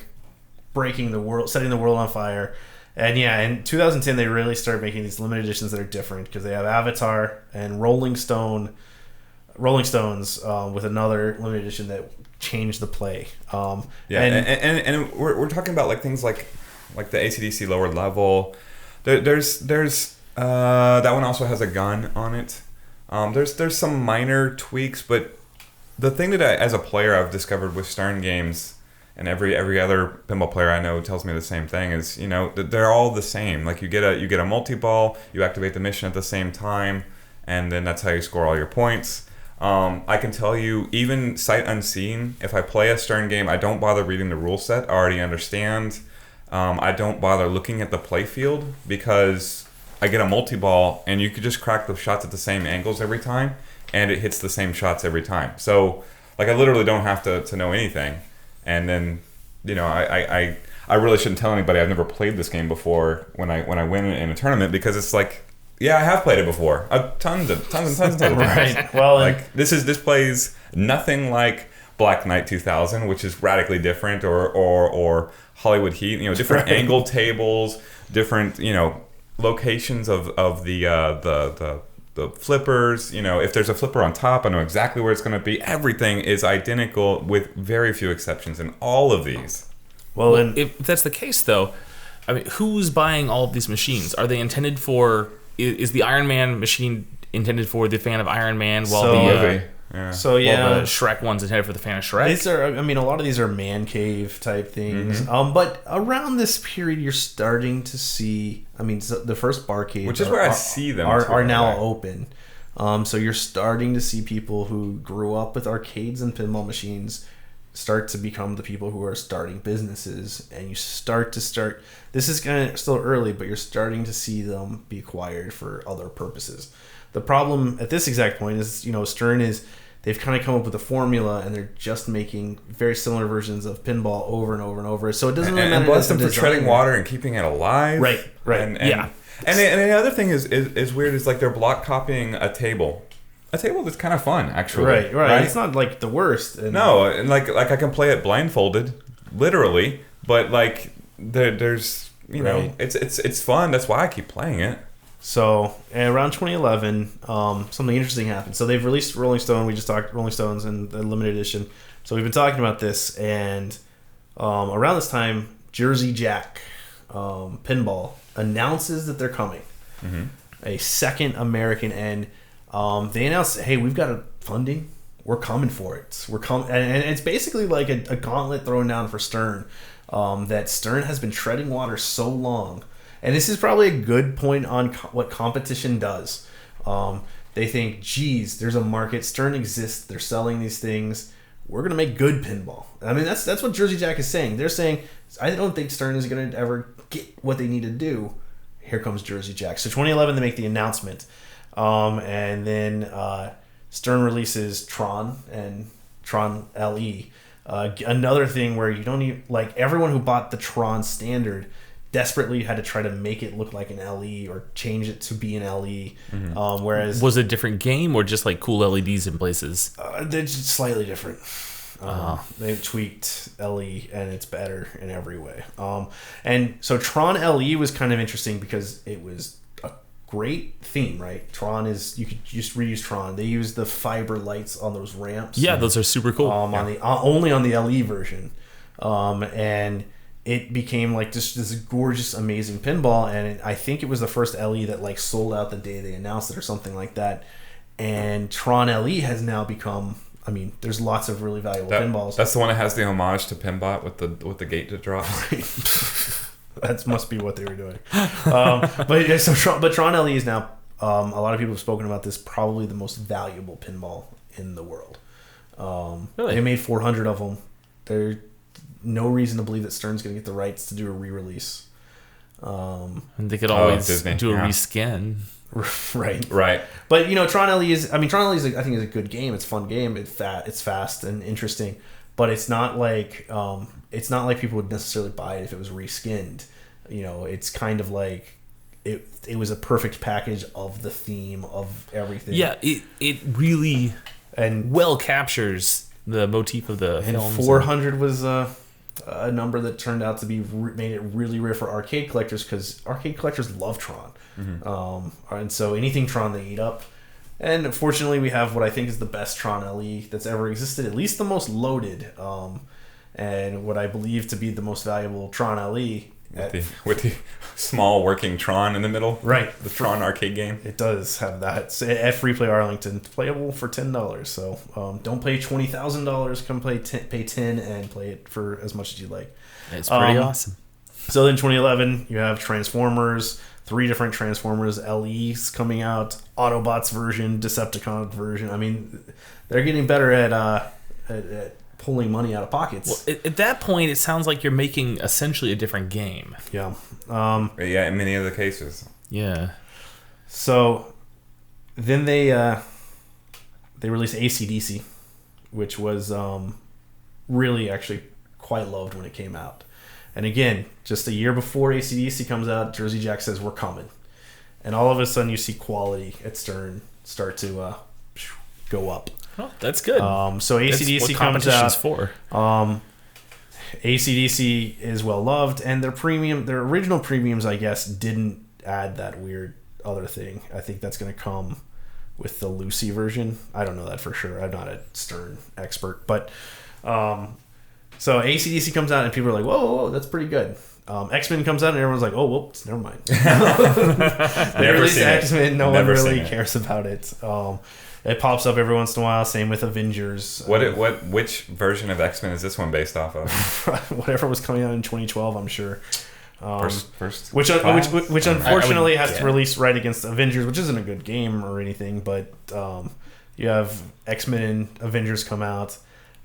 breaking the world, setting the world on fire. And yeah, in 2010 they really started making these limited editions that are different because they have Avatar and Rolling Stones with another limited edition that change the play. And we're talking about like things like the AC/DC lower level. There's that one also has a gun on it. There's some minor tweaks, but the thing that as a player I've discovered with Stern games, and every other pinball player I know tells me the same thing, is they're all the same. Like you get a multi-ball, you activate the mission at the same time, and then that's how you score all your points. I can tell you, even sight unseen, if I play a Stern game, I don't bother reading the rule set. I already understand. I don't bother looking at the play field because I get a multi-ball and you could just crack the shots at the same angles every time and it hits the same shots every time. So like I literally don't have to know anything. And then, I really shouldn't tell anybody I've never played this game before when I win in a tournament, because it's like, yeah, I have played it before. Tons of times. Right. Well, like this plays nothing like Black Knight 2000, which is radically different, or Hollywood Heat. Different angle tables, different locations of the flippers. If there's a flipper on top, I know exactly where it's going to be. Everything is identical with very few exceptions in all of these. Well, if that's the case, though, I mean, who's buying all of these machines? Are they intended for? Is the Iron Man machine intended for the fan of Iron Man, while the Shrek one's intended for the fan of Shrek? These are, a lot of these are man cave type things. Mm-hmm. But around this period, you're starting to see. The first barcades, which is where I see them, are now open. So you're starting to see people who grew up with arcades and pinball machines start to become the people who are starting businesses, and you start. This is kind of still early, but you're starting to see them be acquired for other purposes. The problem at this exact point is, Stern they've kind of come up with a formula, and they're just making very similar versions of pinball over and over and over. So it doesn't really matter. And bless them for treading water and keeping it alive. Right. And the other thing is weird is like they're block copying a table. A table that's kind of fun, actually. Right. It's not like the worst. No, and like I can play it blindfolded, literally, but like there's it's fun. That's why I keep playing it. So around 2011, something interesting happened. So they've released Rolling Stone. We just talked Rolling Stones and the limited edition. So we've been talking about this, and around this time, Jersey Jack Pinball announces that they're coming. Mm-hmm. A second American, and they announced, "Hey, we've got funding. We're coming for it. We're coming," and it's basically like a gauntlet thrown down for Stern. That Stern has been treading water so long, and this is probably a good point on what competition does. They think, "Geez, there's a market. Stern exists. They're selling these things. We're gonna make good pinball." That's what Jersey Jack is saying. They're saying, "I don't think Stern is gonna ever get what they need to do." Here comes Jersey Jack. So 2011, they make the announcement. And then Stern releases Tron and Tron LE. Another thing where you don't even, like, everyone who bought the Tron standard desperately had to try to make it look like an LE or change it to be an LE. Mm-hmm. Whereas was it a different game or just like cool LEDs in places? They're just slightly different. They've tweaked LE and it's better in every way. And so Tron LE was kind of interesting because it was a great theme, right? Tron is, you could just reuse Tron. They use the fiber lights on those ramps. Yeah, those are super cool. Only on the LE version. And it became like this gorgeous, amazing pinball. And I think it was the first LE that like sold out the day they announced it or something like that. And Tron LE has now become, there's lots of really valuable pinballs. That's the one that has the homage to Pinbot with the gate to drop. That must be what they were doing. But Tron LE is now, a lot of people have spoken about this, probably the most valuable pinball in the world. Really? They made 400 of them. There's no reason to believe that Stern's going to get the rights to do a re-release. And they could always do a reskin. Right. But Tron LE is, I think is a good game. It's a fun game. It's fast and interesting, but it's not like people would necessarily buy it if it was reskinned. It's kind of like it was a perfect package of the theme of everything. Yeah, it really well captures the motif of the film. 400 was a number that turned out to be made it really rare for arcade collectors, because arcade collectors love Tron. Mm-hmm. And so anything Tron they eat up. And fortunately, we have what I think is the best Tron LE that's ever existed, at least the most loaded, and what I believe to be the most valuable Tron LE. With the small working Tron in the middle. Right. The Tron arcade game. It does have that. It's at Free Play Arlington. Playable for $10. So don't pay $20,000. Come pay $10 and play it for as much as you like. It's pretty awesome. So then 2011, you have Transformers. 3 different Transformers LEs coming out. Autobots version. Decepticons version. I mean, they're getting better at pulling money out of pockets. Well, at that point, it sounds like you're making essentially a different game. Yeah. In many of the cases. Yeah. So then they released AC/DC, which was really actually quite loved when it came out. And again, just a year before AC/DC comes out, Jersey Jack says we're coming, and all of a sudden you see quality at Stern start to go up. Oh, that's good. So AC/DC comes out. For. AC/DC is well loved, and their original premiums, I guess, didn't add that weird other thing. I think that's going to come with the Lucy version. I don't know that for sure. I'm not a Stern expert, but so AC/DC comes out, and people are like, "Whoa, that's pretty good." X-Men comes out, and everyone's like, "Oh, whoops, never mind." They released X-Men. No one really cares about it. It pops up every once in a while. Same with Avengers. Which version of X-Men is this one based off of? Whatever was coming out in 2012, I'm sure. First which unfortunately has to release right against Avengers, which isn't a good game or anything. But you have X-Men and Avengers come out.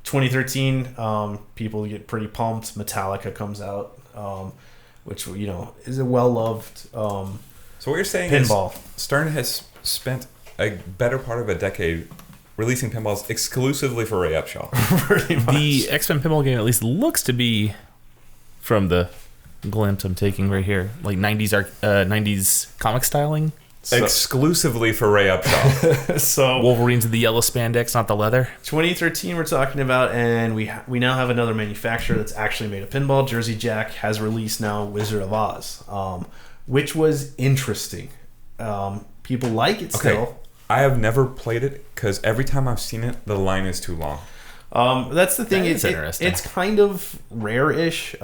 2013, people get pretty pumped. Metallica comes out, which is a well loved. So what you're saying pinball. Is Stern has spent a better part of a decade releasing pinballs exclusively for Ray Upshaw. Pretty much. The X-Men pinball game at least looks to be, from the glimpse I'm taking right here, like 90s comic styling. Exclusively for Ray Upshaw. So Wolverine's the yellow spandex, not the leather. 2013 we're talking about, and we now have another manufacturer that's actually made a pinball. Jersey Jack has released now Wizard of Oz, which was interesting. People like it still. I have never played it because every time I've seen it, the line is too long. That's the thing. It's interesting. It's kind of rare-ish.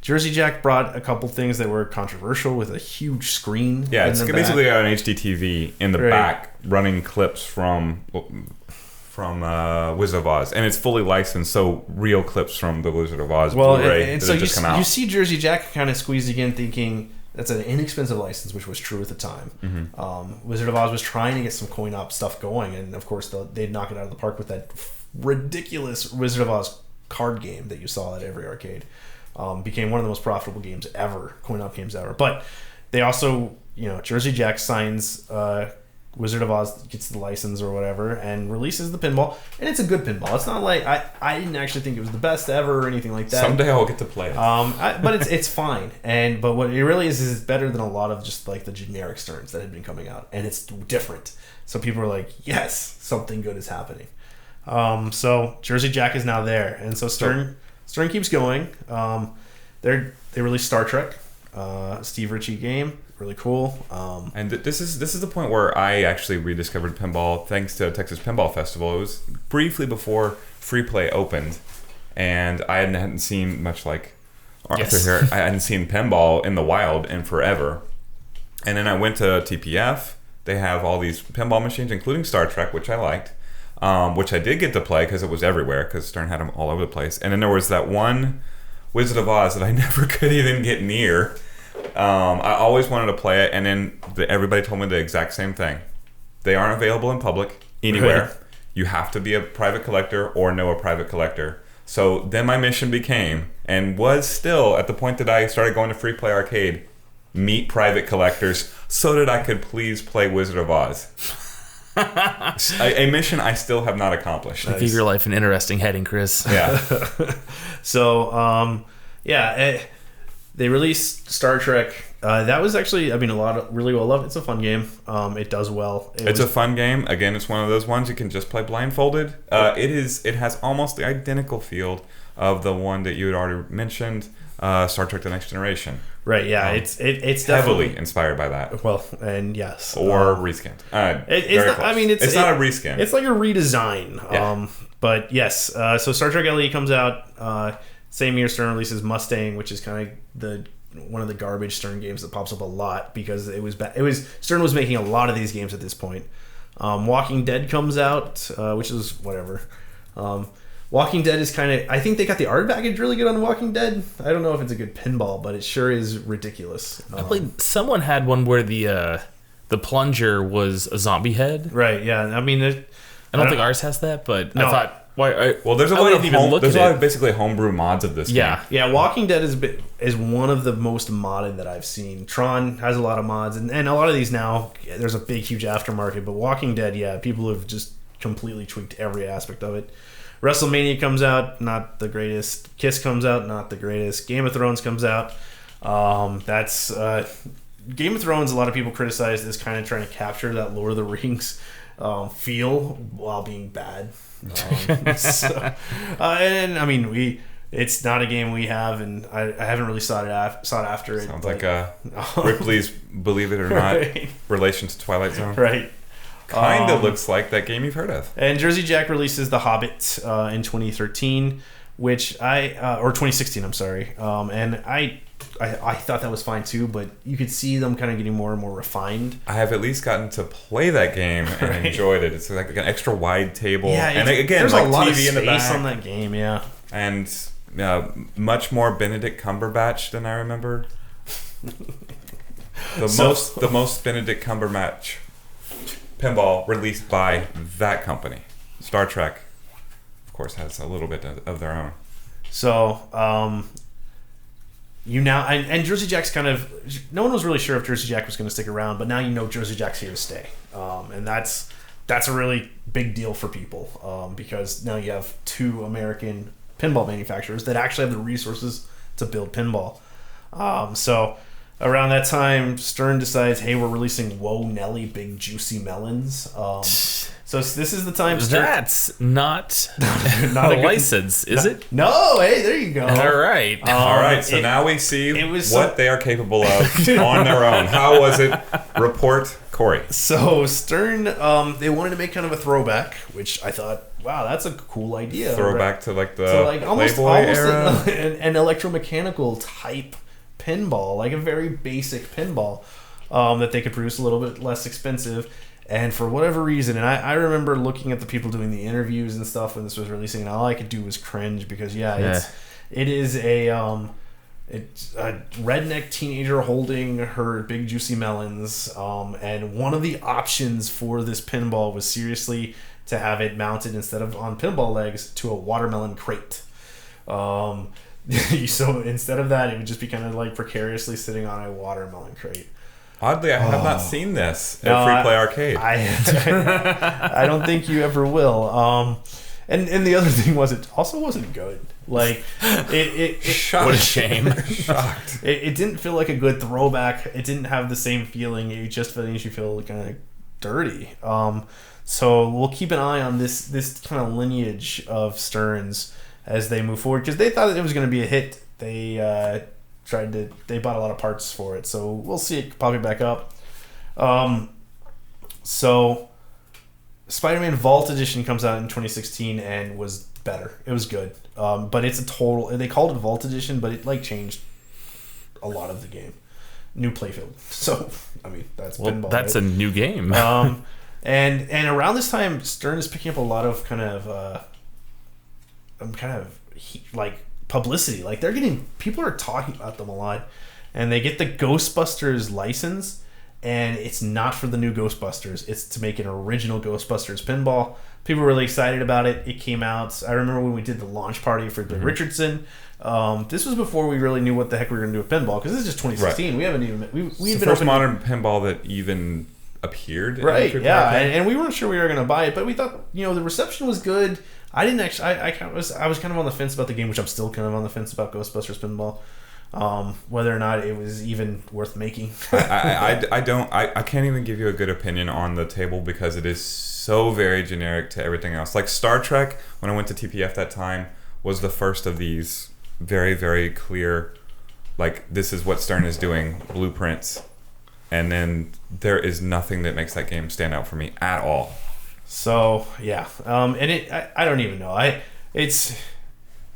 Jersey Jack brought a couple things that were controversial with a huge screen. Yeah, it's basically got an HDTV in the back running clips from Wizard of Oz, and it's fully licensed, so real clips from the Wizard of Oz Blu-ray and so you see Jersey Jack kind of squeezed again, thinking that's an inexpensive license, which was true at the time. Mm-hmm. Wizard of Oz was trying to get some coin-op stuff going, and of course they'd knock it out of the park with that ridiculous Wizard of Oz card game that you saw at every arcade. Became one of the most profitable games ever, coin-op games ever. But they also, Jersey Jack signs Wizard of Oz, gets the license or whatever, and releases the pinball. And it's a good pinball. It's not like I didn't actually think it was the best ever or anything like that. Someday I'll get to play it. But it's fine. But what it really is it's better than a lot of just like the generic Sterns that had been coming out, and it's different. So people are like, yes, something good is happening. So Jersey Jack is now there, and so Stern keeps going. They released Star Trek, Steve Ritchie game, really cool. And this is the point where I actually rediscovered pinball thanks to Texas Pinball Festival. It was briefly before Free Play opened, and I hadn't seen much like Arthur here. I hadn't seen pinball in the wild in forever. And then I went to TPF. They have all these pinball machines, including Star Trek, which I liked. Which I did get to play because it was everywhere, because Stern had them all over the place. And then there was that one Wizard of Oz that I never could even get near. I always wanted to play it, and then everybody told me the exact same thing. They aren't available in public anywhere. Right. You have to be a private collector or know a private collector. So then my mission became, and was still at the point that I started going to Free Play Arcade, meet private collectors so that I could please play Wizard of Oz. A mission I still have not accomplished. Nice. Give your life an interesting heading, Chris. Yeah. So, they released Star Trek. That was actually, really well loved. It's a fun game. It does well. It's a fun game. Again, it's one of those ones you can just play blindfolded. It has almost the identical feel of the one that you had already mentioned, Star Trek: The Next Generation. Right, yeah, it's heavily definitely inspired by that. well, and yes, Or reskinned. it's not, I mean, it's not a reskin. It's like a redesign. Yeah. But yes, so Star Trek LE comes out same year Stern releases Mustang, which is kind of one of the garbage Stern games that pops up a lot because Stern was making a lot of these games at this point. Walking Dead comes out, which is whatever. Walking Dead is kind of... I think they got the art package really good on Walking Dead. I don't know if it's a good pinball, but it sure is ridiculous. I believe someone had one where the plunger was a zombie head. Right, yeah. I mean... I don't think ours has that, but No. I thought... Well, there's a lot of basically homebrew mods of this game. Yeah, Walking Dead is one of the most modded that I've seen. Tron has a lot of mods, and a lot of these now, there's a big, huge aftermarket, but Walking Dead, yeah, people have just completely tweaked every aspect of it. WrestleMania comes out, not the greatest. Kiss comes out, not the greatest. Game of Thrones comes out. Game of Thrones, a lot of people criticize this kind of trying to capture that Lord of the Rings feel while being bad. And I mean, it's not a game we have, and I haven't really sought after it. Sounds like Ripley's Believe It or Not relation to Twilight Zone. Right. Kind of looks like that game you've heard of. And Jersey Jack releases The Hobbit in 2013, or 2016, I'm sorry. And I thought that was fine too, but you could see them kind of getting more and more refined. I have at least gotten to play that game and enjoyed it. It's like an extra wide table. Yeah, and again, there's like a lot TV of space in the back. on that game, yeah. And much more Benedict Cumberbatch than I remember. The most Benedict Cumberbatch pinball released by that company. Star Trek, of course, has a little bit of their own. So, and Jersey Jack's kind of... No one was really sure if Jersey Jack was going to stick around, but now you know Jersey Jack's here to stay. And that's a really big deal for people because now you have two American pinball manufacturers that actually have the resources to build pinball. So around that time, Stern decides, hey, we're releasing Whoa Nelly Big Juicy Melons. So this is the time Stern... That's not a license, is it? No, hey, there you go. All right. All right, so now we see what they are capable of on their own. How was it? Report Corey. So Stern, they wanted to make kind of a throwback, which I thought, wow, that's a cool idea. Throwback to like the almost era? an electromechanical type pinball, like a very basic pinball that they could produce a little bit less expensive. And for whatever reason, and I remember looking at the people doing the interviews and stuff when this was releasing, and all I could do was cringe because it is it's a redneck teenager holding her big juicy melons, and one of the options for this pinball was seriously to have it mounted instead of on pinball legs to a watermelon crate. So instead of that, it would just be kind of like precariously sitting on a watermelon crate. Oddly, I have not seen this at Free Play Arcade. I don't think you ever will. And the other thing was, it also wasn't good. Like it what a shame. Shocked. It didn't feel like a good throwback. It didn't have the same feeling. It just makes you feel kind of dirty. So we'll keep an eye on this kind of lineage of Sterns as they move forward because they thought it was going to be a hit. They bought a lot of parts for it, so we'll see it popping back up. So Spider-Man Vault Edition comes out in 2016 and was better. It was good, but it's they called it Vault Edition, but it like changed a lot of the game. New playfield. So I mean that's pinball. That's right? a new game. And around this time, Stern is picking up a lot of like publicity. Like people are talking about them a lot, and they get the Ghostbusters license, and it's not for the new Ghostbusters. It's to make an original Ghostbusters pinball. People were really excited about it. It came out. I remember when we did the launch party for the Richardson. This was before we really knew what the heck we were going to do with pinball because this is just 2016. Right. We haven't even we've been first modern pinball that even appeared. Right. Yeah, and we weren't sure we were going to buy it, but we thought the reception was good. I didn't actually. I was kind of on the fence about the game, which I'm still kind of on the fence about Ghostbusters Pinball, whether or not it was even worth making. I can't even give you a good opinion on the table because it is so very generic to everything else. Like Star Trek, when I went to TPF that time, was the first of these very very clear like this is what Stern is doing, blueprints, and then there is nothing that makes that game stand out for me at all. So yeah, and I don't even know.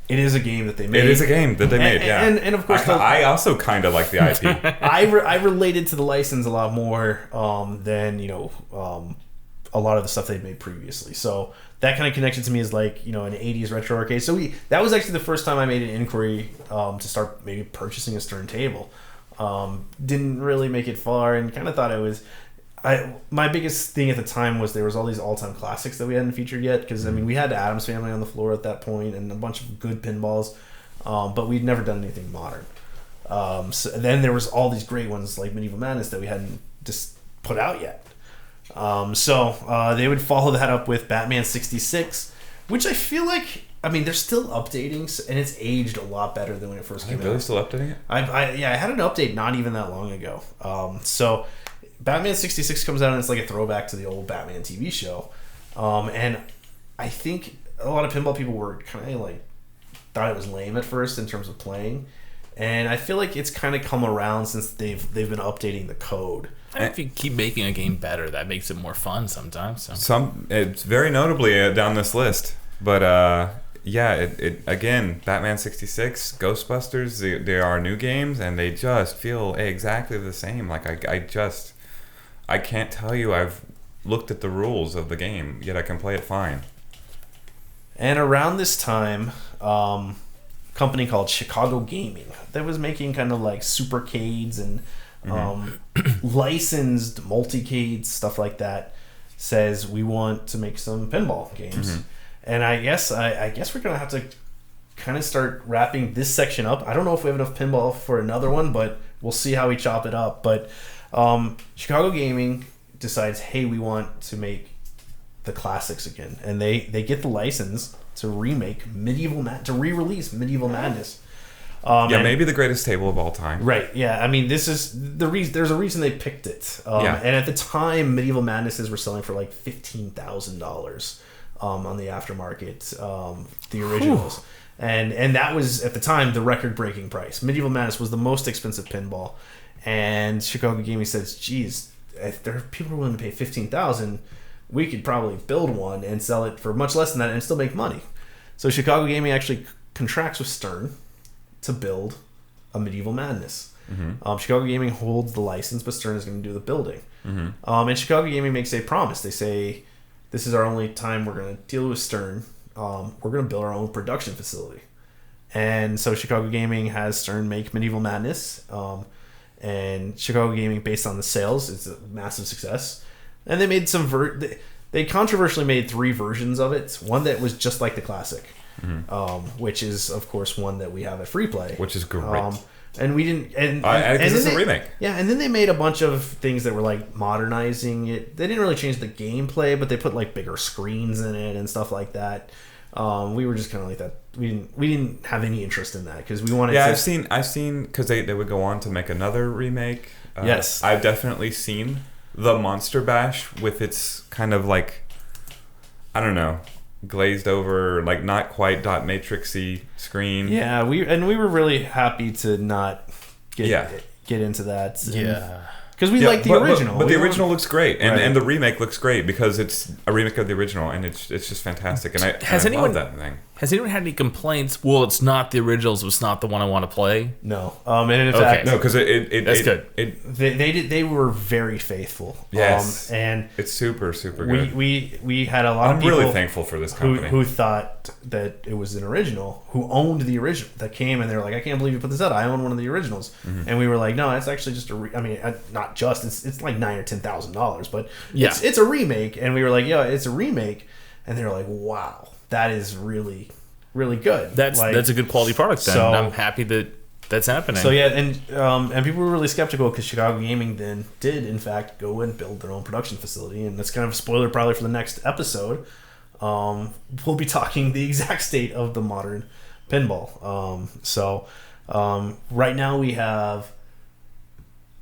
It is a game that they made. It is a game that they made, yeah. And of course, I also kind of like the IP. I related to the license a lot more than a lot of the stuff they'd made previously. So that kind of connection to me is like an 80s retro arcade. So that was actually the first time I made an inquiry to start maybe purchasing a Stern table. Didn't really make it far, and kind of thought it was. My biggest thing at the time was there was all these all-time classics that we hadn't featured yet, because we had Addams Family on the floor at that point and a bunch of good pinballs, but we'd never done anything modern. So then there was all these great ones like Medieval Madness that we hadn't just put out yet. So they would follow that up with Batman 66, which I feel like they're still updating, and it's aged a lot better than when it first came out. Are they really still updating it? I had an update not even that long ago. So Batman 66 comes out and it's like a throwback to the old Batman TV show. And I think a lot of pinball people were kind of like thought it was lame at first in terms of playing. And I feel like it's kind of come around since they've been updating the code. I think if you keep making a game better, that makes it more fun sometimes. So. It's very notably down this list. But it again, Batman 66, Ghostbusters, they are new games and they just feel exactly the same. Like I can't tell you I've looked at the rules of the game, yet I can play it fine. And around this time, a company called Chicago Gaming that was making kind of like supercades and licensed multicades, stuff like that, says we want to make some pinball games. And I guess we're gonna have to kind of start wrapping this section up. I don't know if we have enough pinball for another one, but we'll see how we chop it up. But Chicago Gaming decides, hey, we want to make the classics again, and they get the license to re-release Medieval Madness. Maybe the greatest table of all time. Right. Yeah. This is the reason. There's a reason they picked it. And at the time, Medieval Madnesses were selling for like $15,000 on the aftermarket. The originals. And that was at the time the record-breaking price. Medieval Madness was the most expensive pinball. And Chicago Gaming says, geez, if there are people who are willing to pay $15,000, we could probably build one and sell it for much less than that and still make money. So Chicago Gaming actually contracts with Stern to build a Medieval Madness. Chicago Gaming holds the license, but Stern is going to do the building. And Chicago Gaming makes a promise. They say, this is our only time we're going to deal with Stern. We're going to build our own production facility. And so Chicago Gaming has Stern make Medieval Madness. And Chicago Gaming, based on the sales, it's a massive success. And they made they controversially made 3 versions of it. One that was just like the classic, which is of course one that we have at Free Play, which is great. And we didn't, and it's a remake. Yeah, and then they made a bunch of things that were like modernizing it. They didn't really change the gameplay, but they put like bigger screens in it and stuff like that. We were just kind of like that. We didn't have any interest in that because we wanted. Yeah, I've seen because they would go on to make another remake. Yes, I've definitely seen the Monster Bash with its kind of like, I don't know, glazed over, like not quite dot matrixy screen. Yeah, we were really happy to not get into that. Yeah. Because we like the original. But the original looks great. And the remake looks great because it's a remake of the original and it's just fantastic. And I love that thing. Has anyone had any complaints? Well, it's not the originals. It's not the one I want to play. No. And in fact, no, because that's good. They were very faithful. Yes. And it's super, super good. We had a lot of people. I'm really thankful for this company who thought that it was an original, who owned the original, that came and they were like, I can't believe you put this out. I own one of the originals. And we were like, no, it's actually just not just. It's like $9,000 or $10,000, but it's a remake. And we were like, yeah, it's a remake. And they were like, wow. That is really, really good. That's a good quality product then. So, and I'm happy that that's happening. So yeah, and people were really skeptical because Chicago Gaming then did in fact go and build their own production facility, and that's kind of a spoiler probably for the next episode. We'll be talking the exact state of the modern pinball. Right now we have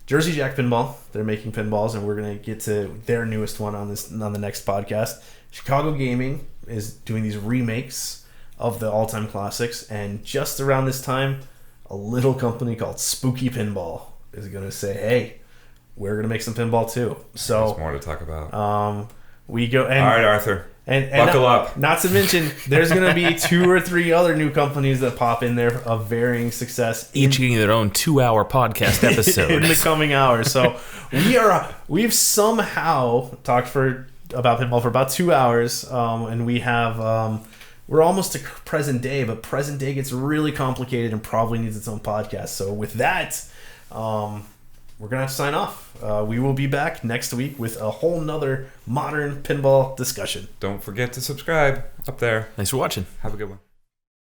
Jersey Jack Pinball. They're making pinballs, and we're gonna get to their newest one on the next podcast. Chicago Gaming is doing these remakes of the all-time classics, and just around this time, a little company called Spooky Pinball is going to say, hey, we're going to make some pinball too. So there's more to talk about. We go. And, all right, Arthur. And buckle up. Not to mention, there's going to be 2 or 3 other new companies that pop in there of varying success, each getting their own 2-hour podcast episode in the coming hours. So we've somehow talked about pinball for about 2 hours, and we have we're almost to present day, but present day gets really complicated and probably needs its own podcast. So with that, we're gonna have to sign off. We will be back next week with a whole nother modern pinball discussion. Don't forget to subscribe up there. Thanks for watching. Have a good one.